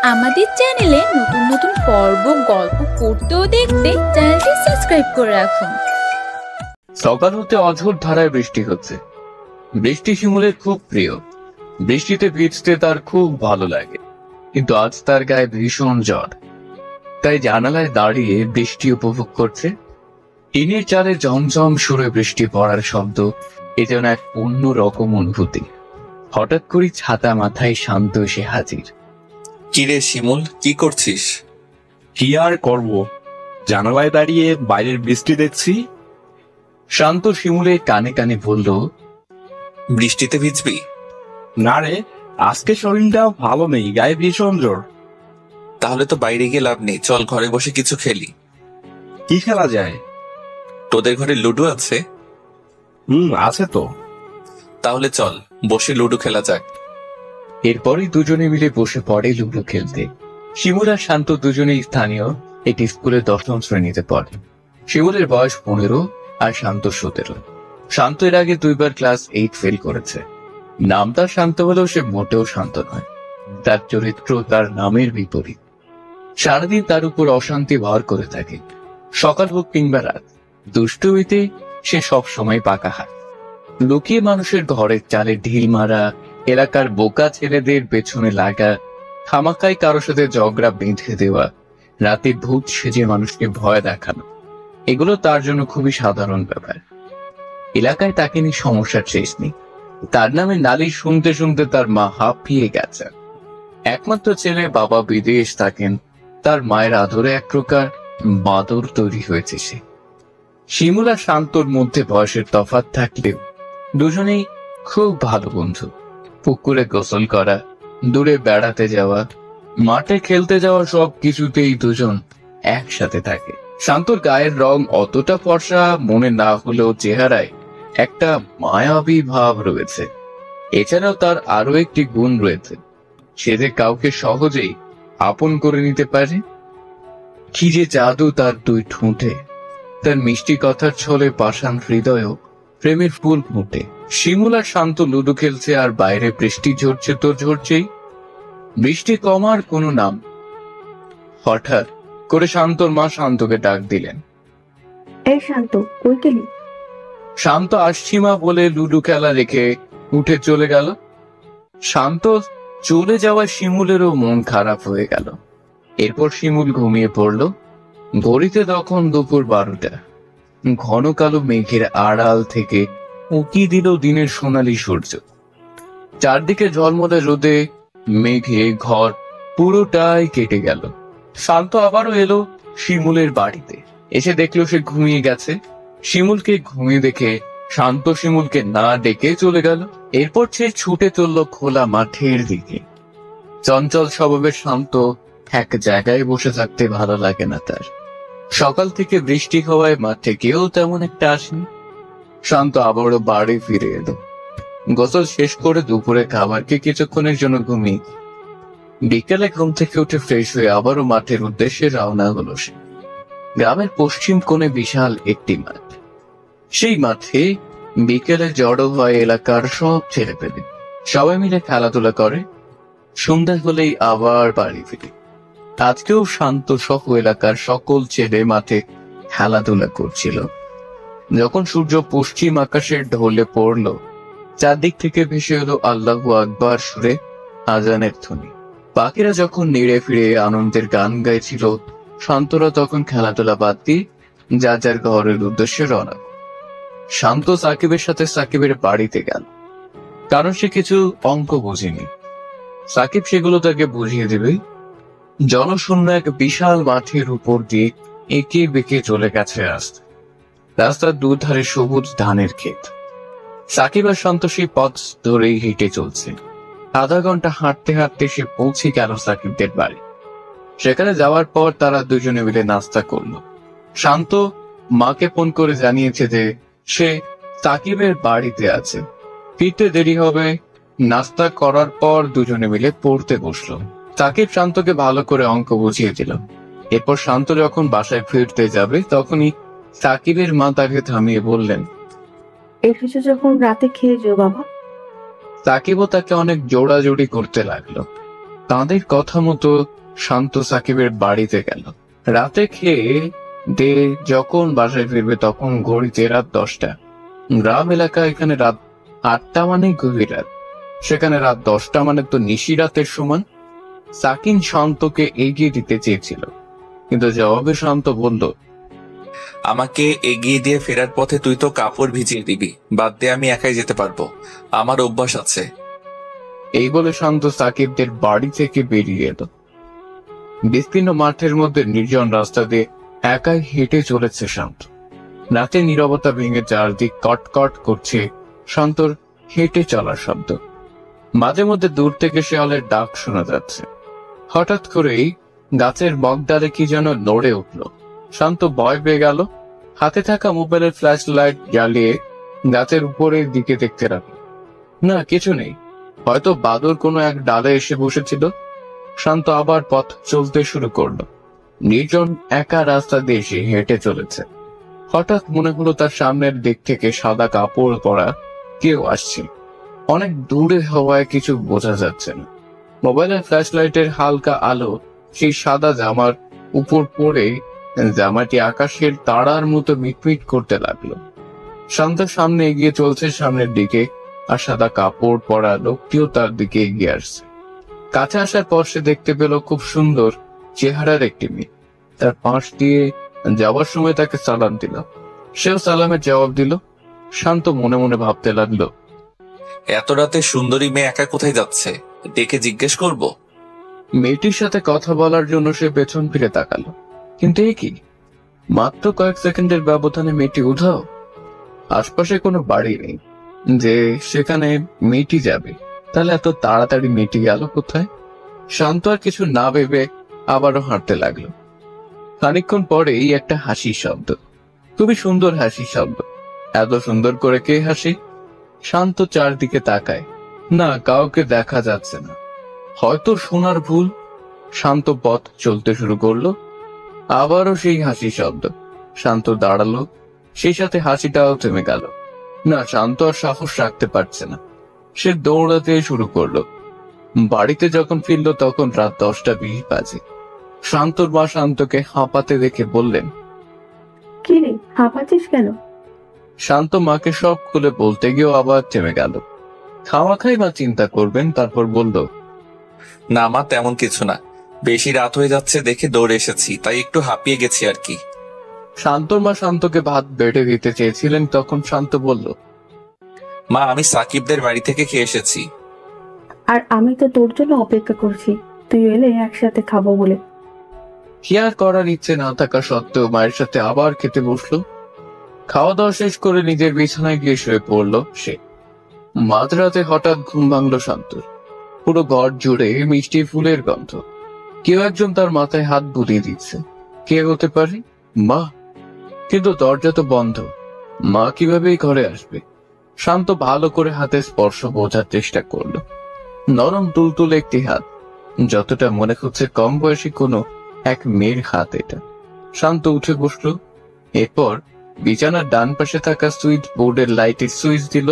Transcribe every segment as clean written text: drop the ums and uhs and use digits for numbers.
আমাদের চ্যানেলে নতুন নতুন পর্ব, গল্প পড়তে ও দেখতে চ্যানেলটি সাবস্ক্রাইব করে রাখুন। সকাল হতে অঝোর ধারায় বৃষ্টি হচ্ছে। বৃষ্টি শিমুলের খুব প্রিয়। বৃষ্টিতে ভিজতে তার খুব ভালো লাগে, কিন্তু আজ তার গায়ে ভীষণ জ্বর। তাই জানালায় দাঁড়িয়ে বৃষ্টি উপভোগ করছে। টিনের চালে ঝমঝম সুরে বৃষ্টি পড়ার শব্দ এ যেন এক অন্য রকম অনুভূতি। হঠাৎ করে ছাতা মাথায় শান্ত এসে হাজির। কিরে শিমুল, কি করছিস? কি আর করব, জানালায় দাঁড়িয়ে বাইরের বৃষ্টি দেখছি। শান্ত শিমুলের কানে কানে বলল, বৃষ্টিতে ভিজবি? না রে, আজকে শরীরটা ভালো নেই, গায়ে ভীষণ জ্বর। তাহলে তো বাইরে গিয়ে লাভ নেই, চল ঘরে বসে কিছু খেলি। কি খেলা যায়? তোদের ঘরে লুডো আছে? আছে তো। তাহলে চল বসে লুডো খেলা যাক। এরপরই দুজনে মিলে বসে পড়ে লুডো খেলতে। শিমুল আর শান্ত দুজনেই স্থানীয় একটি স্কুলের 10ম শ্রেণীতে পড়ে। শিমুলের বয়স 15 আর শান্ত 17। শান্ত এর আগে 2বার ক্লাস 8 ফেল করেছে। নাম তার শান্ত হলেও সে মোটেও শান্ত নয়। তার চরিত্র তার নামের বিপরীত। সারাদিন তার উপর অশান্তি ভর করে থাকে। সকাল হোক কিংবা রাত, দুষ্টুমিতে সে সব সময় পাকা হাত। লুকিয়ে মানুষের ঘরের চালে ঢিল মারা, এলাকার বোকা ছেলেদের পেছনে লাগা, খামাকাই কারোর সাথে ঝগড়া বেঁধে দেওয়া, রাতে ভূত সেজে মানুষকে ভয় দেখানো, এগুলো তার জন্য খুবই সাধারণ ব্যাপার। এলাকায় তাকে নিয়ে সমস্যার শেষ নেই। তার নামে নালিশ শুনতে শুনতে তার মা হাঁপিয়ে গেছে। একমাত্র ছেলে, বাবা বিদেশ থাকেন। তার মায়ের আদরে এক প্রকার বাদর তৈরি হয়েছে সে। শিমুল আর শান্তর মধ্যে বয়সের তফাৎ থাকলেও দুজনেই খুব ভালো বন্ধু। পুকুরে গোসল করা, দূরে বেড়াতে যাওয়া, মাঠে খেলতে যাওয়া, সব কিছুতেই দুজন একসাথে থাকে। শান্তর গায়ের রং অতটা ফর্সা মনে না হলেও চেহারায় একটা মায়াবী ভাব রয়েছে। এছাড়াও তার আরো একটি গুণ রয়েছে, সে যে কাউকে সহজেই আপন করে নিতে পারে। কি যে জাদু তার দুই ঠোঁটে! তার মিষ্টি কথার ছলে পাষাণ হৃদয়েও প্রেমের ফুল ফুটে। শিমুল আর শান্ত লুডো খেলছে আর বাইরে বৃষ্টি ঝরছে তো ঝরছেই। বৃষ্টি কমার কোনো নাম। হঠাৎ করে শান্তর মা শান্তকে ডাক দিলেন। এই শান্ত, কই গেলি? শান্ত আসছি মা বলে লুডো খেলা রেখে উঠে চলে গেল। শান্ত চলে যাওয়ায় শিমুলেরও মন খারাপ হয়ে গেল। এরপর শিমুল ঘুমিয়ে পড়ল। ঘড়িতে তখন দুপুর 12টা। ঘন কালো মেঘের আড়াল থেকে উঁকি দিল দিনের সোনালী সূর্য। চারদিকে ঝলমলে রোদে মেঘে ঘর পুরোটাই কেটে গেল। শান্ত আবারও এলো শিমুলের বাড়িতে। এসে দেখলো সে ঘুমিয়ে গেছে। শিমুলকে ঘুমিয়ে দেখে শান্ত শিমুলকে না ডেকে চলে গেল। এরপর সে ছুটে চলল খোলা মাঠের দিকে। চঞ্চল স্বভাবের শান্ত এক জায়গায় বসে থাকতে ভালো লাগে না তার। সকাল থেকে বৃষ্টি হওয়ায় মাঠে কেউ তেমন একটা আসেনি। শান্ত আবারও বাড়ি ফিরে এলো। গোসল শেষ করে দুপুরে খাবারকে কিছুক্ষণের জন্য ঘুমিয়ে বিকেলে ঘুম থেকে উঠে ফ্রেশ হয়ে আবারও মাঠের উদ্দেশ্যে রওনা হলো সে। গ্রামের পশ্চিম কোণে বিশাল একটি মাঠ। সেই মাঠে বিকেলে জড়ো হয় এলাকার সব ছেলেপেলে। সবাই মিলে খেলাধুলা করে। সন্ধ্যা হলেই আবার বাড়ি ফিরে। আজকেও শান্ত সহ এলাকার সকল ছেলে মাঠে খেলাধুলা করছিল। যখন সূর্য পশ্চিম আকাশের ঢলে পড়ল, চারদিক থেকে ভেসে এলো আল্লাহু আকবার সুরে আজানের ধ্বনি। বাকিরা যখন নেড়ে ফিরে আনন্দের গান গাইছিল, শান্তরা তখন খেলাধুলা বাদ দিয়ে যার যার ঘরের উদ্দেশ্যে রওনা। শান্ত সাকিবের সাথে সাকিবের বাড়িতে গেল, কারণ সে কিছু অঙ্ক বোঝেনি। সাকিব সেগুলো তাকে বুঝিয়ে দেবে। জনশূন্য এক বিশাল মাঠের উপর দিয়ে এঁকে বেঁকে চলে গেছে রাস্তা। রাস্তার দুধারে সবুজ ধানের ক্ষেত। সাকিব আর শান্ত সেই পথ ধরেই হেঁটে চলছে। আধা ঘন্টা হাঁটতে হাঁটতে সে পৌঁছে গেল সাকিবদের বাড়ি। সেখানে যাওয়ার পর তারা দুজনে মিলে নাস্তা করলো। শান্ত মাকে ফোন করে জানিয়েছে যে সে সাকিবের বাড়িতে আছে, ফিরতে দেরি হবে। নাস্তা করার পর দুজনে মিলে পড়তে বসলো। সাকিব শান্তকে ভালো করে অঙ্ক বুঝিয়ে দিল। এরপর শান্ত যখন বাসায় ফিরতে যাবে, তখনই সাকিবের মা তাকে থামিয়ে বললেন, এসেছো যখন রাতে খেয়ে যেও বাবা। সাকিবও তাকে অনেক জোড়াজোড়ি করতে লাগলো। তাদের কথা মতো শান্ত সাকিবের বাড়িতে গেল। রাতে খেয়ে দে যখন বাসায় ফিরবে তখন ঘড়িতে রাত 10টা। গ্রাম এলাকা, এখানে রাত 8টা মানে গভীর রাত, সেখানে রাত 10টা মানে তো নিশিরাতের সমান। সাকিন শান্তকে এগিয়ে দিতে চেয়েছিল, কিন্তু জবাবে শান্ত বলল, আমাকে এগিয়ে দিয়ে ফেরার পথে তুই তো কাপড় ভিজিয়ে দিবি, বাদ দিয়ে আমি একাই যেতে পারবো, আমার অভ্যাস আছে। এই বলে শান্ত সাকিবদের বাড়ি থেকে বেরিয়ে এলো। বিস্তীর্ণ মাঠের মধ্যে নির্জন রাস্তা দিয়ে একাই হেঁটে চলেছে শান্ত। রাতে নীরবতা ভেঙে চারদিক কটকট করছে শান্তর হেঁটে চলার শব্দ। মাঝে মধ্যে দূর থেকে শেয়ালের ডাক শোনা যাচ্ছে। হঠাৎ করেই গাছের বকডালে কি যেন নড়ে উঠল। শান্ত ভয় পেয়ে গেল। হাতে থাকা মোবাইলের ফ্ল্যাশ লাইট জ্বালিয়ে গাছের উপরের দিকে দেখতে লাগলো। না, কিছু নেই, হয়তো বাদর কোনো এক ডালে এসে বসেছিল। শান্ত আবার পথ চলতে শুরু করলো। নির্জন একা রাস্তা দিয়ে সে হেঁটে চলেছে। হঠাৎ মনে হলো তার সামনের দিক থেকে সাদা কাপড় পরা কেউ আসছে। অনেক দূরে হওয়ায় কিছু বোঝা যাচ্ছে না। মোবাইলের ফ্ল্যাশ লাইটের হালকা আলো সেই সাদা জামার উপর পড়ে জামাটি আকাশের তারার মতো মিটমিট করতে লাগলো। শান্ত সামনে এগিয়ে চলছে সামনের দিকে, আর সাদা কাপড় পরা লোকটিও তার দিকে এগিয়ে আসছে। কাছে আসার পর সে দেখতে পেল খুব সুন্দর চেহারার একটি মেয়ে। তার পাশ দিয়ে যাওয়ার সময় তাকে সালাম দিল। সেও সালামের জবাব দিল। শান্ত মনে মনে ভাবতে লাগলো, এত রাতে সুন্দরী মেয়ে একা কোথায় যাচ্ছে, ডেকে জিজ্ঞেস করব। মেয়েটির সাথে কথা বলার জন্য সে পেছন ফিরে তাকালো, কিন্তু এ কি, মাত্র কয়েক সেকেন্ডের ব্যবধানে মেয়েটি উধাও। আশপাশে কোনো বাড়ি নেই যে সেখানে মেয়েটি যাবে। তাহলে এত তাড়াতাড়ি মেয়েটি গেল কোথায়? শান্ত আর কিছু না ভেবে আবারও হাঁটতে লাগলো। খানিকক্ষণ পরেই একটা হাসির শব্দ, খুবই সুন্দর হাসির শব্দ। এত সুন্দর করে কে হাসি? শান্ত চারদিকে তাকায়, না, কাউকে দেখা যাচ্ছে না। হয়তো শোনার ভুল। শান্ত পথ চলতে শুরু করলো। আবারও সেই হাসি শব্দ। শান্ত দাঁড়ালো, সেই সাথে হাসিটাও থেমে গেল। না, শান্ত আর সাহস রাখতে পারছে না। সে দৌড়াতে শুরু করলো। বাড়িতে যখন ফিরলো তখন রাত 10টা 20 বাজে। শান্তর মা শান্তকে হাঁপাতে দেখে বললেন, কি রে, হাঁপাচ্ছিস কেন? শান্ত মাকে সব খুলে বলতে গিয়েও আবার থেমে গেল। খাওয়াখাই মা চিন্তা করবেন, তারপর বলল, না মা, তেমন কিছু না, বেশি রাত হয়ে যাচ্ছে দেখে দৌড়ে এসেছি, তাই একটু হাঁপিয়ে গেছি আর কি। শান্তর মা শান্তকে ভাত বেড়ে দিতে চেয়েছিলেন, তখন শান্ত বলল, মা, আমি সাকিবদের বাড়ি থেকে খেয়ে এসেছি। আর আমি তো তোর জন্য অপেক্ষা করছি, তুই এলে একসাথে খাবো বলে। কি আর করার ইচ্ছে না থাকা সত্ত্বেও মায়ের সাথে আবার খেতে বসলো। খাওয়া দাওয়া শেষ করে নিজের বিছানায় গিয়ে শুয়ে পড়লো সে। মাঝরাতে হঠাৎ ঘুম ভাঙলো শান্তর। পুরো ঘর জুড়ে মিষ্টি ফুলের গন্ধ। কেউ একজন তার মাথায় হাত বুলিয়ে দিচ্ছে। কে হতে পারে? মা। কিন্তু দরজা তো বন্ধ, মা কিভাবে এই ঘরে আসবে? শান্ত ভালো করে হাতে স্পর্শ বোঝার চেষ্টা করলো। নরম তুলতুলে একটি হাত, যতটা মনে হচ্ছে কম বয়সী কোনো এক মেয়ের হাত এটা। শান্ত উঠে বসলো। এরপর বিছানার ডান পাশে থাকা সুইচ বোর্ডের লাইটের সুইচ দিল।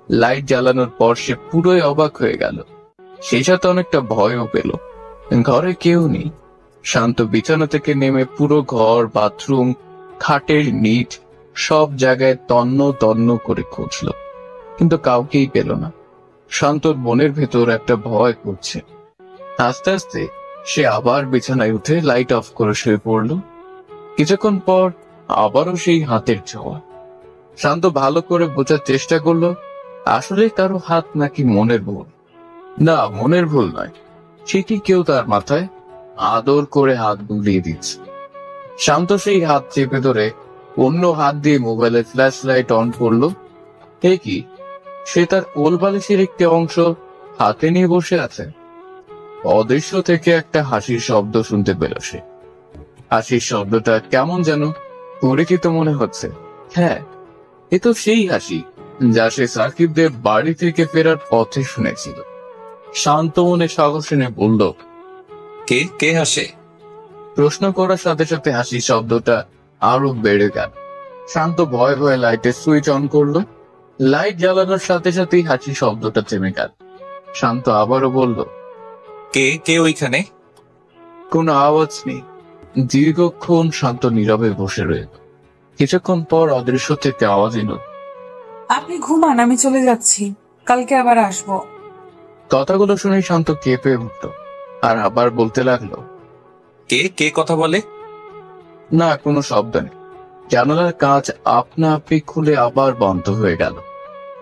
লাইট জ্বালানোর পর সে পুরোই অবাক হয়ে গেল। সেই সাথে অনেকটা ভয়ও পেল। ঘরে কেউ নেই। শান্ত বিছানা থেকে নেমে পুরো ঘর, বাথরুম, খাটের নিচ সব জায়গায় তন্ন তন্ন করে খুঁজল, কিন্তু কাউকেই পেল না। শান্তর মনের ভেতর একটা ভয় করছে। আস্তে আস্তে সে আবার বিছানায় উঠে লাইট অফ করে শুয়ে পড়ল। কিছুক্ষণ পর আবারও সেই হাতের ছোঁয়া। শান্ত ভালো করে বোঝার চেষ্টা করলো আসলে কারো হাত নাকি মনের ভুল। না, মনের ভুল নয়, ঠিকই কেউ তার মাথায় আদর করে হাত বুলিয়ে দিচ্ছে। শান্ত সেই হাত চেপে ধরে অন্য হাত দিয়ে মোবাইলের ফ্ল্যাশ লাইট অন করলো। কি, সে তার কোল বালিশের একটি অংশ হাতে নিয়ে বসে আছে। অদৃশ্য থেকে একটা হাসির শব্দ শুনতে পেল সে। হাসির শব্দটা কেমন যেন পরিচিত মনে হচ্ছে। হ্যাঁ, এ তো সেই হাসি যা সে সাকিবদের বাড়ি থেকে ফেরার পথে শুনেছিল। শান্ত মনে সাহস এনে বলল, কে কে হাসে? প্রশ্ন করার সাথে সাথে হাসির শব্দটা আরো বেড়ে গেল। শান্ত ভয়ে ভয়ে লাইটের সুইচ অন করলো। লাইট জ্বালানোর সাথে সাথেই হাসির শব্দটা থেমে গেল। শান্ত আবারও বলল, কে কে ওইখানে? কোনো আওয়াজ নেই। দীর্ঘক্ষণ শান্ত নীরবে বসে রইল। কিছুক্ষণ পর অদৃশ্য থেকে আওয়াজ এলো, আপনি ঘুমান, আমি চলে যাচ্ছি, কালকে আবার আসবো। কথাগুলো শুনে শান্ত কেঁপে উঠল আর আবার বলতে লাগলো, কে কে কথা বলে? না, কোনো শব্দ নেই। জানালার কাঁচ আপনা আপনি খুলে আবার বন্ধ হয়ে গেল।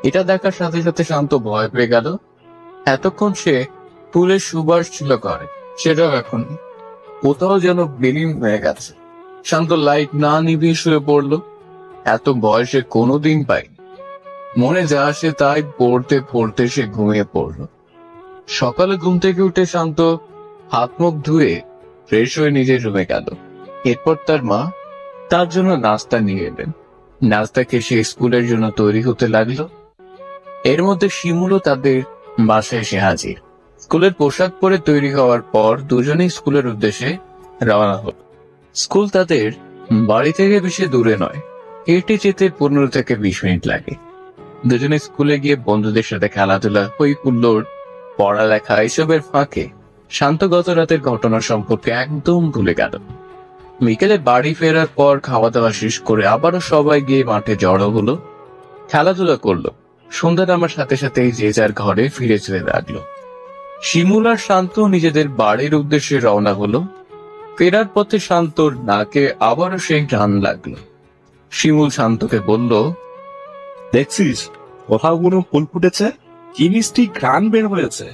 এটা দেখার সাথে সাথে শান্ত ভয় পেয়ে গেল। এতক্ষণ সে ফুলের সুবাস ছিল ঘরে, সেটাও এখন নেই। কোথাও যেন বিলীন হয়ে গেছে। শান্ত লাইট না নিভিয়ে শুয়ে পড়ল। এত বয়সে কোনোদিন পাইনি। মনে যা আসে তাই পড়তে পড়তে সে ঘুমিয়ে পড়ল। সকালে ঘুম থেকে উঠে শান্ত হাত মুখ ধুয়ে ফ্রেশ হয়ে নিজের রুমে গেল। এরপর তার মা তার জন্য নাস্তা নিয়ে এলেন। নাস্তা খেয়ে সে স্কুলের জন্য তৈরি হতে লাগলো। এর মধ্যে শিমুলও তাদের বাসায় এসে হাজির। স্কুলের পোশাক পরে তৈরি হওয়ার পর দুজনেই স্কুলের উদ্দেশ্যে রওনা হল। স্কুল তাদের বাড়ি থেকে বেশি দূরে নয়, হেঁটে যেতে 15 থেকে 20 মিনিট লাগে। দুজনে স্কুলে গিয়ে বন্ধুদের সাথে খেলাধুলা, হই হুল্লোড়, পড়ালেখা এসবের ফাঁকে শান্ত গত রাতের ঘটনা সম্পর্কে একদম ভুলে গেল। বিকেলে বাড়ি ফেরার পর খাওয়া দাওয়া শেষ করে আবারও সবাই গিয়ে মাঠে জড়ো হলো, খেলাধুলা করলো। সন্ধ্যা নামার সাথে সাথে যে যার ঘরে ফিরে চলে লাগলো। শিমুল আর শান্ত নিজেদের বাড়ির উদ্দেশ্যে রওনা হলো। ফেরার পথে শান্তর নাকে আবারও সেই টান লাগলো। শিমুল শান্তকে বলল, দেখছিস কোথাও কোনো ফুল ফুটেছে? কি মিষ্টি ঘ্রাণ বের হয়েছে।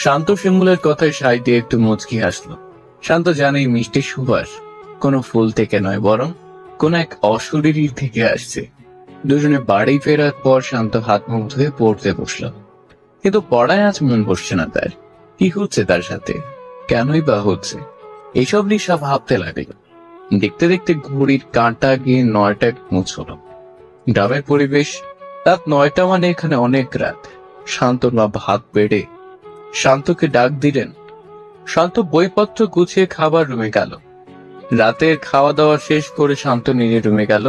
শান্ত শিমুলের কথায় সাই দিয়ে একটু মুচকি হাসলো। শান্ত জানে এই মিষ্টি সুবাস কোনো ফুল থেকে নয়, বরং কোন এক অশরীরী থেকে আসছে। দুজনে বাড়ি ফেরার পর শান্ত হাত মুখ ধুয়ে পড়তে বসলো। কিন্তু পড়ায় আজ মন বসছে না তার। কি হচ্ছে তার সাথে, কেনই বা হচ্ছে, এইসব নিয়ে সব ভাবতে লাগলো। দেখতে দেখতে ঘড়ির কাঁটা গিয়ে 9টা পৌঁছল। গ্রামের পরিবেশ, রাত 9টা মানে এখানে অনেক রাত। শান্তর মা ভাত বেড়ে শান্তকে ডাক দিলেন। শান্ত বইপত্র গুছিয়ে খাবার রুমে গেল। রাতের খাওয়া দাওয়া শেষ করে শান্ত নিজের রুমে গেল।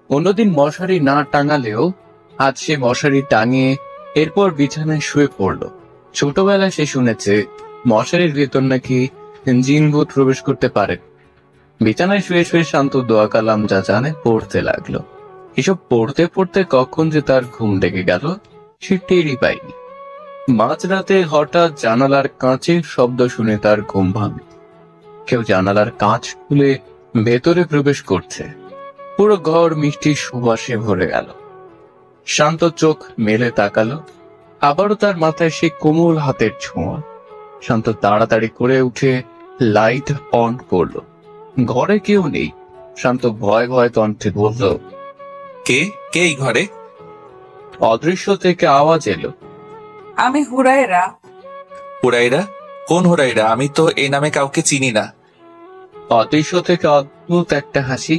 অন্যদিন মশারি না টাঙালেও আজ সে মশারি টাঙিয়ে এরপর বিছানায় শুয়ে পড়ল। ছোটবেলায় সে শুনেছে মশারির ভেতর নাকি জিন ভূত প্রবেশ করতে পারে। বিছানায় শুয়ে শুয়ে শান্ত দোয়া কালাম যা জানে পড়তে লাগলো। এসব পড়তে পড়তে কখন যে তার ঘুম লেগে গেল সে টেরই পায়নি। মাঝরাতে হঠাৎ জানালার কাঁচের শব্দ শুনে তার ঘুম ভাঙে। কেউ জানালার কাঁচ খুলে ভেতরে প্রবেশ করছে। পুরো ঘর মিষ্টি সুবাসে ভরে গেল। শান্ত চোখ মেলে তাকালো। আবারও তার মাথায় সে কোমল হাতের ছোঁয়া। শান্ত তাড়াতাড়ি করে উঠে লাইট অন করলো। ঘরে কেউ নেই। শান্ত ভয় ভয় কণ্ঠে বলল, কে কে এই ঘরে? অদৃশ্য থেকে আওয়াজ এলো, আমি হুরায়রা। হুরাইরা? কোন হুরাইরা? আমি তো এই নামে কাউকে চিনি না। অদৃশ্য থেকে অদ্ভুত একটা হাসি।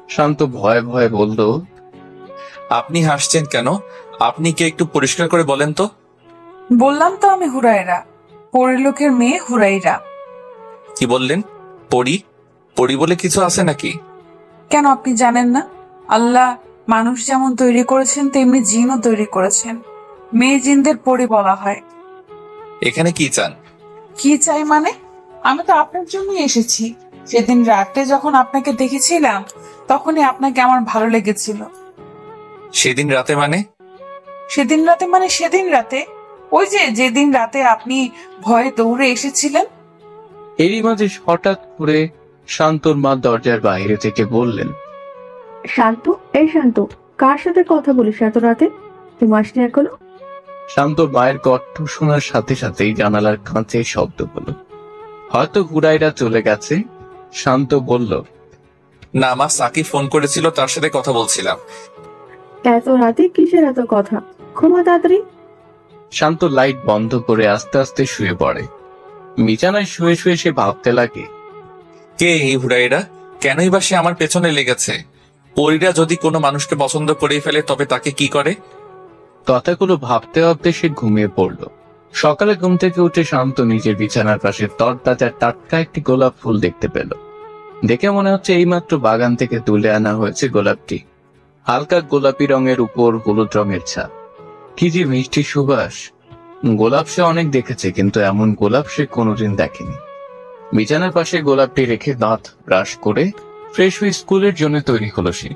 শান্ত ভয়ে ভয়ে বলল, আপনি হাসছেন কেন? আপনি কি একটু পরিষ্কার করে বলেন তো? বললাম তো আমি হুরায়রা, পরিলোকের মেয়ে হুরাইরা। কি বললেন? পরি? পরি বলে কিছু আছে নাকি? কেন আপনি জানেন না? আল্লাহ মানুষ যেমন তৈরি করেছেন তেমনি জিনও তৈরি করেছেন। মেয়ে জিনদের পরি বলা হয়। এখানে কি চান? কি চাই মানে? আমি তো আপনার জন্যই এসেছি। সেদিন রাতে যখন আপনাকে দেখেছিলাম তখনই আপনাকে আমার ভালো লেগেছিল। সেদিন রাতে মানে? সেদিন রাতে মানে সেদিন রাতে, ওই যে যেদিন রাতে আপনি ভয়ে দৌড়ে এসেছিলেন। এরই মাঝে হঠাৎ করে শান্তর মা দরজার বাইরে থেকে বললেন, শান্ত, এই শান্ত, কার সাথে কথা বলিস এত রাতে? তুই আসনি এখনো? শান্তর মায়ের কণ্ঠ শোনার সাথে সাথেই জানালার কাঁচে শব্দ হলো। হয়তো হুরাইরা চলে গেছে। শান্ত বলল, না, মা সাকি ফোন করেছিল, তার সাথে কথা বলছিলাম। এত রাতে কিসের এত কথা? ঘুমা তাড়াতাড়ি। শান্ত লাইট বন্ধ করে আস্তে আস্তে শুয়ে পড়ে। বিছানায় শুয়ে শুয়ে সে ভাবতে লাগে, কে এই হুরাইরা? কেনই বা সে আমার পেছনে লেগেছে? পরীরা যদি কোনো মানুষকে পছন্দ করে ফেলে তবে তাকে কি করে? কথাগুলো ভাবতে ভাবতে সে ঘুমিয়ে পড়ল। সকালে ঘুম থেকে উঠে শান্ত নিজের বিছানার পাশে তরতাজা টাটকা একটি গোলাপ ফুল দেখতে পেল। দেখে মনে হচ্ছে এইমাত্র বাগান থেকে তুলে আনা হয়েছে গোলাপটি। হালকা গোলাপি রঙের উপর হলুদ রঙের ছাপ। কি যে মিষ্টি সুবাস! গোলাপ সে অনেক দেখেছে, কিন্তু এমন গোলাপ সে কোনোদিন দেখেনি। বিছানার পাশে গোলাপটি রেখে দাঁত ব্রাশ করে ফ্রেশ হয়ে স্কুলের জন্য তৈরি হলো সে।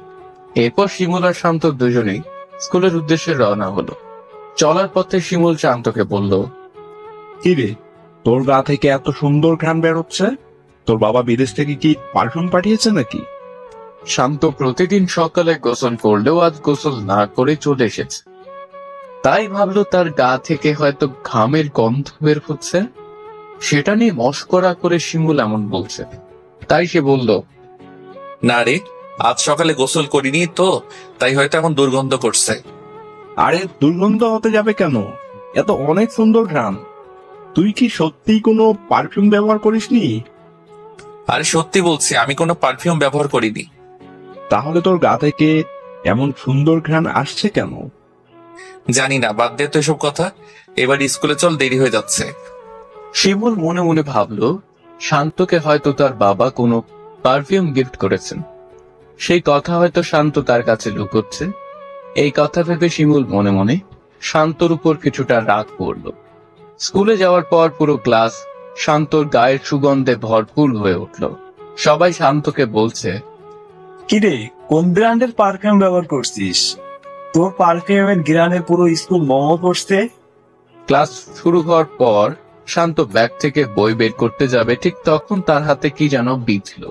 এরপর শিমুল আর শান্ত দুজনেই স্কুলের উদ্দেশ্যে রওনা হলো। চলার পথে শিমুল শান্তকে বলল, কি রে, তোর গা থেকে এত সুন্দর ঘ্রাণ বেরোচ্ছে? তোর বাবা বিদেশ থেকে কি পারফিউম পাঠিয়েছে নাকি? শান্ত প্রতিদিন সকালে গোসল করলেও আজ গোসল না করে চলে এসেছে, তাই ভাবলো তার গা থেকে হয়তো ঘামের গন্ধ বের হচ্ছে। সেটা নিয়ে মশকরা করে শিমুল এমন বলছে, তাই সে বলল, না রে, আজ সকালে গোসল করিনি তো, তাই হয়তো এখন দুর্গন্ধ করছে। আরে দুর্গন্ধ হতে যাবে কেন? এত অনেক সুন্দর ঘ্রাণ। তুই কি সত্যি কোনো পারফিউম ব্যবহার করিসনি? আরে সত্যি বলছি, আমি কোনো পারফিউম ব্যবহার করিনি। তাহলে তোর গা থেকে এমন সুন্দর ঘ্রাণ আসছে কেন? জানি না, বাদ দে তো এসব কথা। এবার স্কুলে চল, দেরি হয়ে যাচ্ছে। শিমুল মনে মনে ভাবলো শান্তকে হয়তো তার বাবা কোনো পারফিউম গিফট করেছেন, সেই কথা হয়তো শান্ত তার কাছে লুকোচ্ছে। এই কথা ভেবে শিমুল মনে মনে শান্তর উপর কিছুটা রাগ করল। স্কুলে যাওয়ার পর পুরো ক্লাস শান্তর গায়ের সুগন্ধে ভরপুর হয়ে উঠল। সবাই শান্তকে বলছে, কিরে, কোন ব্র্যান্ডের পারফিউম ব্যবহার করছিস? তোর পারফিউমের ঘ্রাণে পুরো স্কুল মহ করছে। ক্লাস শুরু হওয়ার পর শান্ত ব্যাগ থেকে বই বের করতে যাবে, ঠিক তখন তার হাতে কি যেন বিঁধল।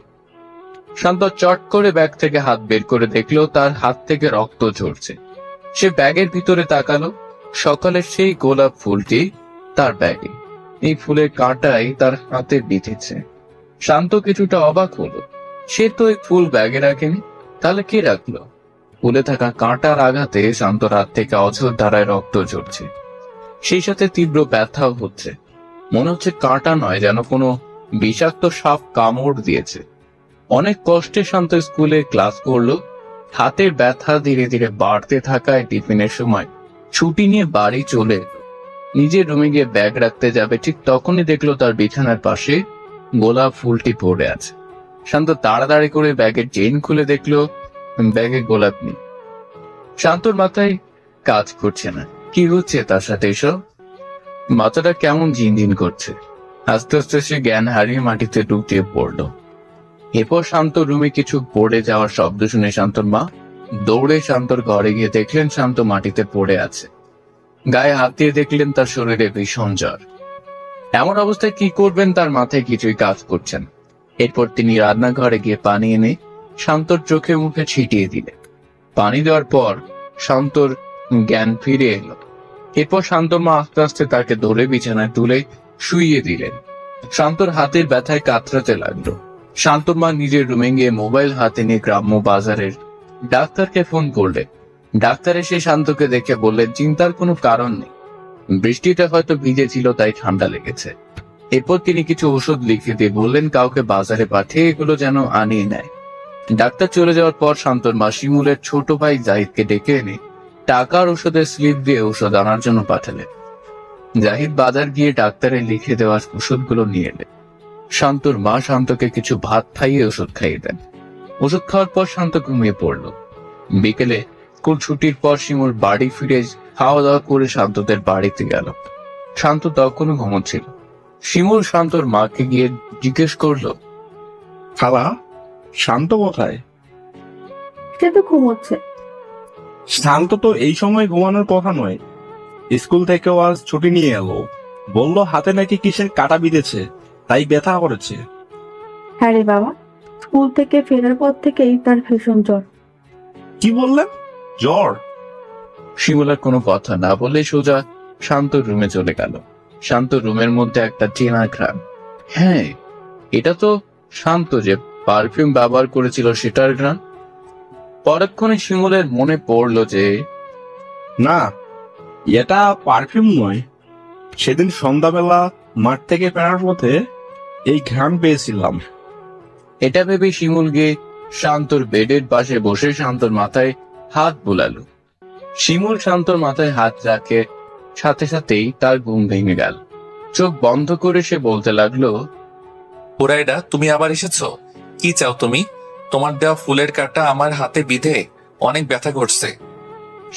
শান্ত চট করে ব্যাগ থেকে হাত বের করে দেখলো তার হাত থেকে রক্ত ঝরছে। সে ব্যাগের ভিতরে তাকালো, সকালের সেই গোলাপ ফুলটি তার ব্যাগে। এই ফুলের কাঁটাই তার হাতে বিঁধেছে। শান্ত কিছুটা অবাক হলো, সে তো এই ফুল ব্যাগে রাখেনি, তাহলে কে রাখলো? ফুলে থাকা কাঁটার আঘাতে শান্তর হাত থেকে অঝোর ধারায় রক্ত ঝরছে, সেই সাথে তীব্র ব্যথাও হচ্ছে। মনে হচ্ছে কাঁটা নয়, যেন কোনো বিষাক্ত সাপ কামড় দিয়েছে। অনেক কষ্টে শান্ত স্কুলে ক্লাস করলো। হাতের ব্যথা ধীরে ধীরে বাড়তে থাকায় টিফিনের সময় ছুটি নিয়ে বাড়ি চলে এলো। নিজের রুমে গিয়ে ব্যাগ রাখতে যাবে, ঠিক তখনই দেখলো তার বিছানার পাশে গোলাপ ফুলটি পড়ে আছে। শান্ত তাড়াতাড়ি করে ব্যাগের চেইন খুলে দেখলো ব্যাগে গোলাপ নেই। শান্তর মাথায় কাজ করছে না, কি হচ্ছে তার সাথে এসব? মাথাটা কেমন ঝিনঝিন করছে। আস্তে আস্তে সে জ্ঞান হারিয়ে মাটিতে ডুবিয়ে পড়লো। এরপর শান্ত রুমে কিছু পড়ে যাওয়ার শব্দ শুনে শান্তর মা দৌড়ে শান্তর ঘরে গিয়ে দেখলেন শান্ত মাটিতে পড়ে আছে। গায়ে হাত দিয়ে দেখলেন তার শরীরে ভীষণ জ্বর। এমন অবস্থায় কি করবেন তার মাথায় কিছুই কাজ করছে না। এরপর তিনি রান্নাঘরে গিয়ে পানি এনে শান্তর চোখে মুখে ছিটিয়ে দিলেন। পানি দেওয়ার পর শান্তর জ্ঞান ফিরে এলো। এরপর শান্তর মা আস্তে আস্তে তাকে ধরে বিছানায় তুলে শুইয়ে দিলেন। শান্তর হাতের ব্যথায় কাতরাতে লাগলো। শান্তর মা নিজের রুমে গিয়ে মোবাইল হাতে নিয়ে গ্রাম্য বাজারের ডাক্তারকে ফোন করলেন। ডাক্তার এসে শান্তকে দেখে বললেন চিন্তার কোনো কারণ নেই, বৃষ্টিটা হয়তো ভিজেছিল তাই ঠান্ডা লেগেছে। এরপর তিনি কিছু ওষুধ লিখে দিয়ে বললেন কাউকে বাজারে পাঠিয়ে এগুলো যেন আনিয়ে নেয়। ডাক্তার চলে যাওয়ার পর শান্তর মা শিমুলের ছোট ভাই জাহিদকে ডেকে এনে টাকার ওষুধের স্লিপ দিয়ে ওষুধ আনার জন্য পাঠালেন। জাহিদ বাজার গিয়ে ডাক্তারের লিখে দেওয়া ওষুধগুলো নিয়ে এলেন। শান্তর মা শান্তকে কিছু ভাত খাইয়ে ওষুধ খাইয়ে দেন। ওষুধ খাওয়ার পর শান্ত ঘুমিয়ে পড়ল। বিকেলে স্কুল ছুটির পর শিমুল বাড়ি ফিরে খাওয়া দাওয়া করে শান্তদের বাড়িতে গেল। শান্ত তখনও ঘুমোচ্ছিল। শিমুল শান্তর মাকে গিয়ে জিজ্ঞেস করলো, খালা, শান্ত কোথায়? সে তো ঘুমোচ্ছে। শান্ত তো এই সময় ঘুমানোর কথা নয়। স্কুল থেকেও আজ ছুটি নিয়ে এলো, বললো হাতে নাকি কিসের কাটা বিঁধেছে, তাই ব্যথা করেছে। হ্যাঁ রে বাবা, স্কুল থেকে ফেরার পর থেকেই তার ভীষণ জ্বর। কি বললেন? জ্বর? শিমুলার কোনো কথা না বলে সোজা শান্ত রুমে চলে গেল। শান্ত রুমের মধ্যে একটা চেনা ঘ্রাণ। হ্যাঁ, এটা তো শান্ত যে পারফিউম ব্যবহার করেছিল সেটার ঘ্রাণ। পরক্ষণে শিমুলের মনে পড়লো যে না, এটা পারফিউম নয়। সেদিন সন্ধ্যাবেলা মাঠ থেকে ফেরার পথে এই ঘ্রাণ পেয়েছিলাম। এটা ভেবে শিমুল গিয়ে শান্তর বেডের পাশে বসে শান্তর মাথায় হাত বুলালো। শিমুল শান্তর মাথায় হাত রাখে সাথে সাথেই তার ঘুম ভেঙে গেল। চোখ বন্ধ করে সে বলতে লাগলো, হুরাইডা, তুমি আবার এসেছো? কি চাও তুমি? তোমার দেওয়া ফুলের কাঁটা আমার হাতে বিঁধে অনেক ব্যথা করছে।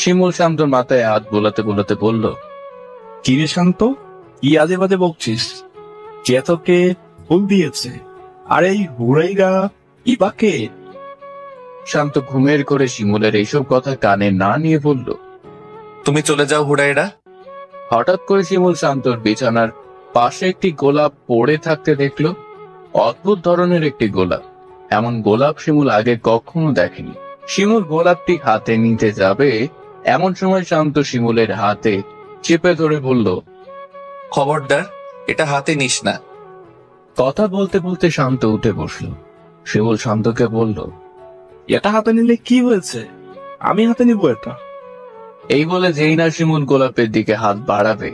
শিমুল শান্তর মাথায় হাত বোলাতে বোলাতে বলল, কিরে শান্ত, কি আজে বাজে বকছিস? কে তোকে ফুল দিয়েছে? আর এই হুড়াইরা ইবাকে? শান্ত ঘুমের করে শিমুলের এইসব কথা কানে না নিয়ে বলল। তুমি চলে যাও হুড়াইরা। হঠাৎ করে শিমুল শান্তর বিছানার পাশে একটি গোলাপ পড়ে থাকতে দেখলো। অদ্ভুত ধরনের একটি গোলাপ। এমন গোলাপ শিমুল আগে কখনো দেখেনি। শিমুল গোলাপটি হাতে নিতে যাবে, এমন সময় শান্ত শিমুলের হাতে চেপে ধরে বলল, খবরদার, এটা হাতে নিস না। কথা বলতে বলতে শান্ত উঠে বসলো। শিমুল শান্তকে বলল, এটা হাতে নিলে কি হয়েছে? আমি হাতে নিব এটা। এই বলে যেই না শিমুল গোলাপের দিকে হাত বাড়াবে,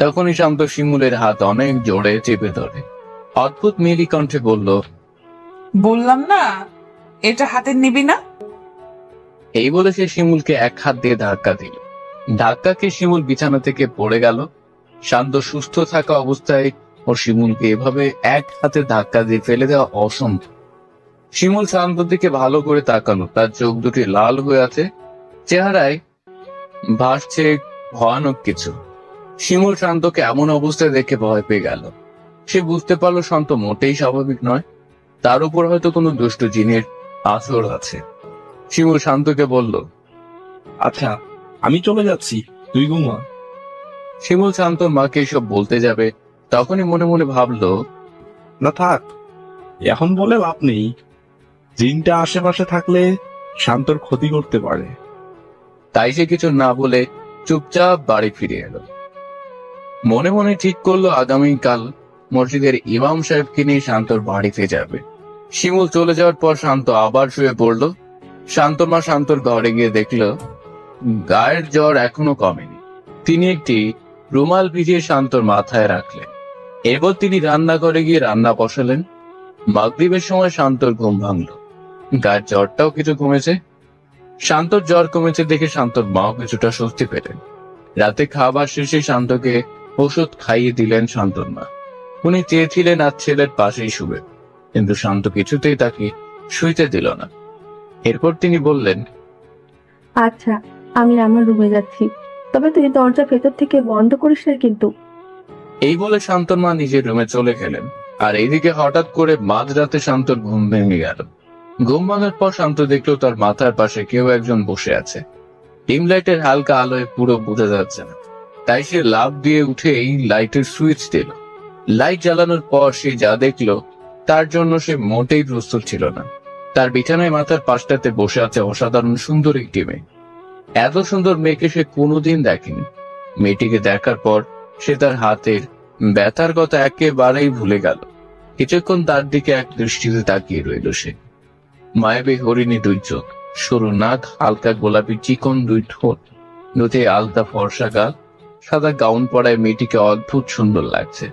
তখনই শান্ত শিমুলের হাত অনেক জোরে চেপে ধরে অদ্ভুত মেরি কণ্ঠে বলল, বললাম না এটা হাতে নিবি না। এই বলে সে শিমুলকে এক হাত দিয়ে ধাক্কা দিল। ধাক্কাকে শিমুল বিছানা থেকে পড়ে গেল। শান্ত সুস্থ থাকা অবস্থায় ও শিমুলকে এভাবে এক হাতে ধাক্কা দিয়ে ফেলে দেওয়া অসম্ভব। শিমুল শান্তর দিকে ভালো করে তাকালো। তার চোখ দুটি লাল হয়ে আছে, চেহারায় ভাসছে ভয়ানক কিছু। শিমুল শান্তকে এমন অবস্থায় দেখে ভয় পেয়ে গেল। সে বুঝতে পারলো শান্ত মোটেই স্বাভাবিক নয়, তার উপর হয়তো কোনো দুষ্ট জিনের আসর আছে। শিমুল শান্তকে বলল, আচ্ছা, আমি চলে যাচ্ছি, তুই ঘুমা। শিমুল শান্তর মাকে এসব বলতে যাবে, তখনই মনে মনে ভাবলো, না থাক, এখন বলে লাভ নেই। জিনটা আশেপাশে থাকলে শান্তর ক্ষতি করতে পারে। তাই সে কিছু না বলে চুপচাপ বাড়ি ফিরে এলো। মনে মনে ঠিক করলো আগামীকাল মসজিদের ইমাম সাহেবকে নিয়ে শান্তর বাড়িতে যাবে। শিমুল চলে যাওয়ার পর শান্ত আবার শুয়ে পড়লো। শান্তর মা শান্তর ঘরে গিয়ে দেখলো গায়ের জ্বর এখনো কমেনি। তিনি একটি রুমাল ভিজিয়ে শান্তর মাথায় রাখলেন। এরপর তিনি রান্নাঘরে গিয়ে রান্না বসালেন। মাগরিবের সময় শান্তর ঘুম ভাঙলো। গায়ের জ্বরটাও কিছু কমেছে। শান্তর জ্বর কমেছে দেখে শান্তর মাও কিছুটা স্বস্তি পেলেন। রাতে খাবার শেষে শান্তকে ওষুধ খাইয়ে দিলেন শান্তর মা। উনি চেয়েছিলেন আজ ছেলের পাশেই শুবে, কিন্তু শান্ত কিছুতেই তাকে শুইতে দিল না। এরপর তিনি বললেন, আচ্ছা, আমি আমার রুমে যাচ্ছি, তবে তুই দরজা ভেতর থেকে বন্ধ করিস না কিন্তু। এই বলে শান্তর মা নিজের রুমে চলে গেলেন। আর এইদিকে হঠাৎ করে মাঝরাতে শান্তর ঘুম ভেঙে গেল। ঘুম ভাঙার পর শান্ত দেখলো তার মাথার পাশে কেউ একজন বসে আছে। ডিম লাইটের হালকা আলোয় পুরো বোঝা যাচ্ছে না, তাই সে লাফ দিয়ে উঠে এই লাইটের সুইচ দিল। লাইট জ্বালানোর পর সে যা দেখলো তার জন্য সে মোটেই প্রস্তুত ছিল না। তার বিছানায় মাথার পাশটাতে বসে আছে অসাধারণ সুন্দর একটি মেয়ে। এত সুন্দর মেয়েকে সে কোনোদিন দেখেনি। মেয়েটিকে দেখার পর সে তার হাতের ব্যথার কথা একেবারেই ভুলে গেল। কিছুক্ষণ তার দিকে এক দৃষ্টিতে তাকিয়ে রইল সে। মায়াবী হরিণী দুই চোখ, সরু নাক, হালকা গোলাপি চিকন দুই ঠোঁট, দুটি আলতা ফর্সা গাল। সাদা গাউন পরায় মেয়েটিকে অদ্ভুত সুন্দর লাগছে,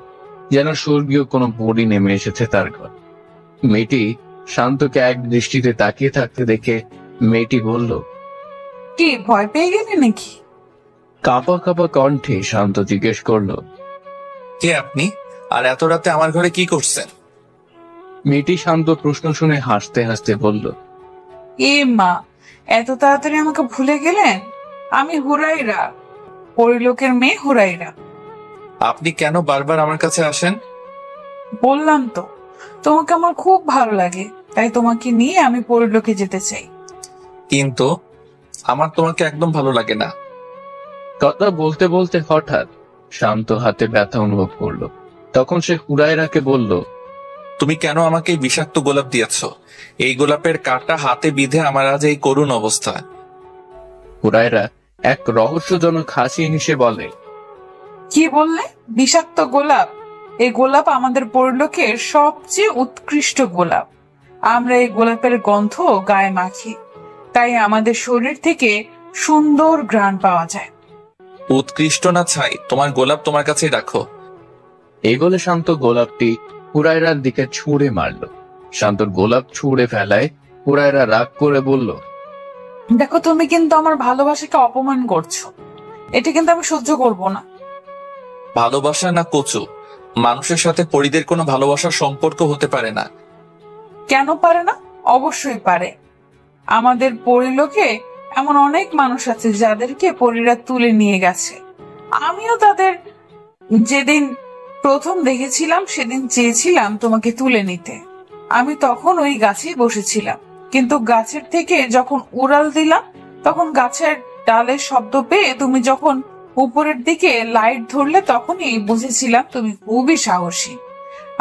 যেন স্বর্গীয় কোনো পরী নেমে এসেছে তার ঘর। মেয়েটি শান্তকে এক দৃষ্টিতে তাকিয়ে থাকতে দেখে মেয়েটি বলল, কি ভয় পেয়ে গেলি নাকি? কাঁপা কাঁপা কণ্ঠে শান্ত জিজ্ঞেস করলো, কে আপনি? আর এত রাতে আমার ঘরে কি করছেন? মেয়েটি শান্ত প্রশ্ন শুনে হাসতে হাসতে বলল, এ মা, এত তাড়াতাড়ি আমাকে ভুলে গেলেন? আমি হুরাইরা, পরিলোকের মেয়ে হুরাইরা। আপনি কেন বারবার আমার কাছে আসেন? বললাম তো, তোমাকে আমার খুব ভালো লাগে, তাই তোমাকে নিয়ে আমি পরিলোকে যেতে চাই। কিন্তু আমার তোমাকে একদম ভালো লাগে না। কথা বলতে বলতে হঠাৎ শান্ত হাতে ব্যথা অনুভব করলো। তখন সে হুরায়রাকে বলল, তুমি কেন আমাকে এই বিষাক্ত গোলাপ দিয়েছ? এই গোলাপের কাঁটা হাতে বিঁধে আমার আজ এই করুণ অবস্থা। হুরায়রা এক রহস্যজনক হাসি হেসে বলে, কি বললে? বিষাক্ত গোলাপ? এই গোলাপ আমাদের পরিলোকের সবচেয়ে উৎকৃষ্ট গোলাপ। আমরা এই গোলাপের গন্ধ গায়ে মাখি, তাই আমাদের শরীর থেকে সুন্দর ঘ্রাণ পাওয়া যায়। উৎকৃষ্ট না ছাই, তোমার গোলাপ তোমার কাছেই রাখো। এই বলে শান্ত গোলাপটি হুরায়রার দিকে ছুঁড়ে মারল। শান্তর গোলাপ ছুঁড়ে ফেলায় হুরায়রা রাগ করে বলল, দেখো, তুমি কিন্তু আমার ভালোবাসাকে অপমান করছো। এটা কিন্তু আমি সহ্য করব না। ভালোবাসা না কচু? মানুষের সাথে পরীদের কোনো ভালোবাসার সম্পর্ক হতে পারে না। কেন পারে না? অবশ্যই পারে। আমাদের পরিলোকে এমন অনেক মানুষ আছে যাদেরকে পরীরা তুলে নিয়ে গেছে। আমিও তাদের যেদিন প্রথম দেখেছিলাম সেদিন চেয়েছিলাম তোমাকে তুলে নিতে। আমি তখন ওই গাছেই বসেছিলাম, কিন্তু গাছের থেকে যখন উড়াল দিলাম তখন গাছের ডালের শব্দ পেয়ে তুমি যখন উপরের দিকে লাইট ধরলে তখনই বুঝেছিলাম তুমি খুবই সাহসী।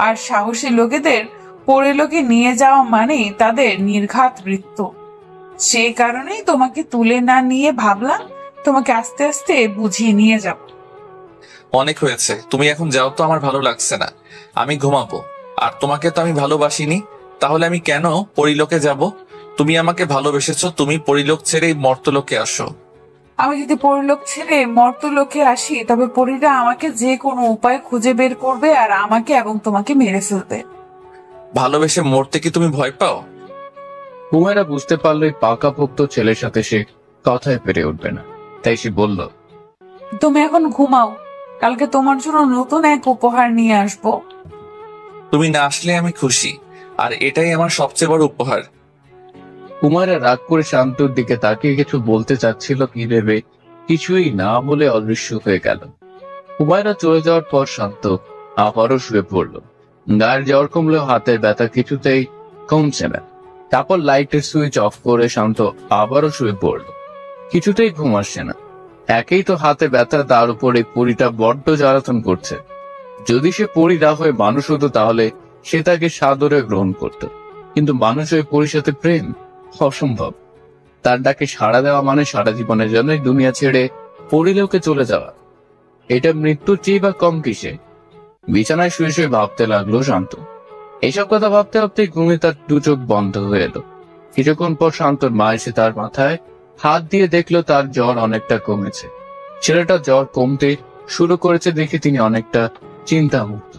আর সাহসী লোকেদের পরলোকে নিয়ে যাওয়া মানে তাদের নির্ঘাত মৃত্যু। সেই কারণেই তোমাকে তুলে না নিয়ে ভাবলাম তোমাকে আস্তে আস্তে বুঝিয়ে নিয়ে যাব। অনেক হয়েছে, তুমি এখন যাও তো, আমার ভালো লাগছে না, আমি ঘুমাবো। আর তোমাকে তো আমি ভালোবাসিনি, তাহলে আমি কেন পরিলোকে যাব? তুমি আমাকে ভালোবেসেছো, তুমি পরিলোক ছেড়ে মর্তলোকে আসো। আমি যদি পরিলোক ছেড়ে মর্তলোকে আসি তবে পরীরা আমাকে যে কোনো উপায় খুঁজে বের করবে আর আমাকে এবং তোমাকে মেরে ফেলবে। ভালোবেসে মরতে কি তুমি ভয় পাও? হুমায়রা বুঝতে পারলো এই পাকাপোক্ত ছেলের সাথে সে কথায় পেরে উঠবে না, তাই সে বলল, তুমি এখন ঘুমাও, কালকে তোমার জন্য নতুন এক উপহার নিয়ে আসবো। তুমি না আসলে আমি খুশি, আর এটাই আমার সবচেয়ে বড় উপহার। হুমায়রা রাগ করে শান্তর দিকে তাকিয়ে কিছু বলতে চাচ্ছিল কি ভেবে কিছুই না বলে অদৃশ্য হয়ে গেল। হুমায়রা চলে যাওয়ার পর শান্ত আবারও শুয়ে পড়ল। গায়ের জ্বর কমলেও হাতের ব্যথা কিছুতেই কমছে না। তারপর লাইটের সুইচ অফ করে শান্ত আবারও শুয়ে পড়ল। কিছুতেই ঘুম আসছে না। একেই তো হাতে ব্যথা, তার উপরে পরীটা বড্ড জ্বালাতন করছে। যদি সে পরী না হয়ে মানুষ হতো তাহলে সে তাকে সাদরে গ্রহণ করত, কিন্তু মানুষ হয়ে পরীর সাথে প্রেম অসম্ভব। তার ডাকে সাড়া দেওয়া মানে সারা জীবনের জন্য দুনিয়া ছেড়ে পরিলোকে চলে যাওয়া। এটা মৃত্যুর চেয়ে বা কম কিসে? বিছানায় শুয়ে শুয়ে ভাবতে লাগলো শান্ত। এইসব কথা ভাবতে ভাবতে ঘুমে তার দু চোখ বন্ধ হয়ে এলো। কিছুক্ষণ পর শান্তর মা এসে তার মাথায় হাত দিয়ে দেখলো তার জ্বর অনেকটা কমেছে। ছেলেটা জ্বর কমতে শুরু করেছে দেখে তিনি অনেকটা চিন্তামুক্ত।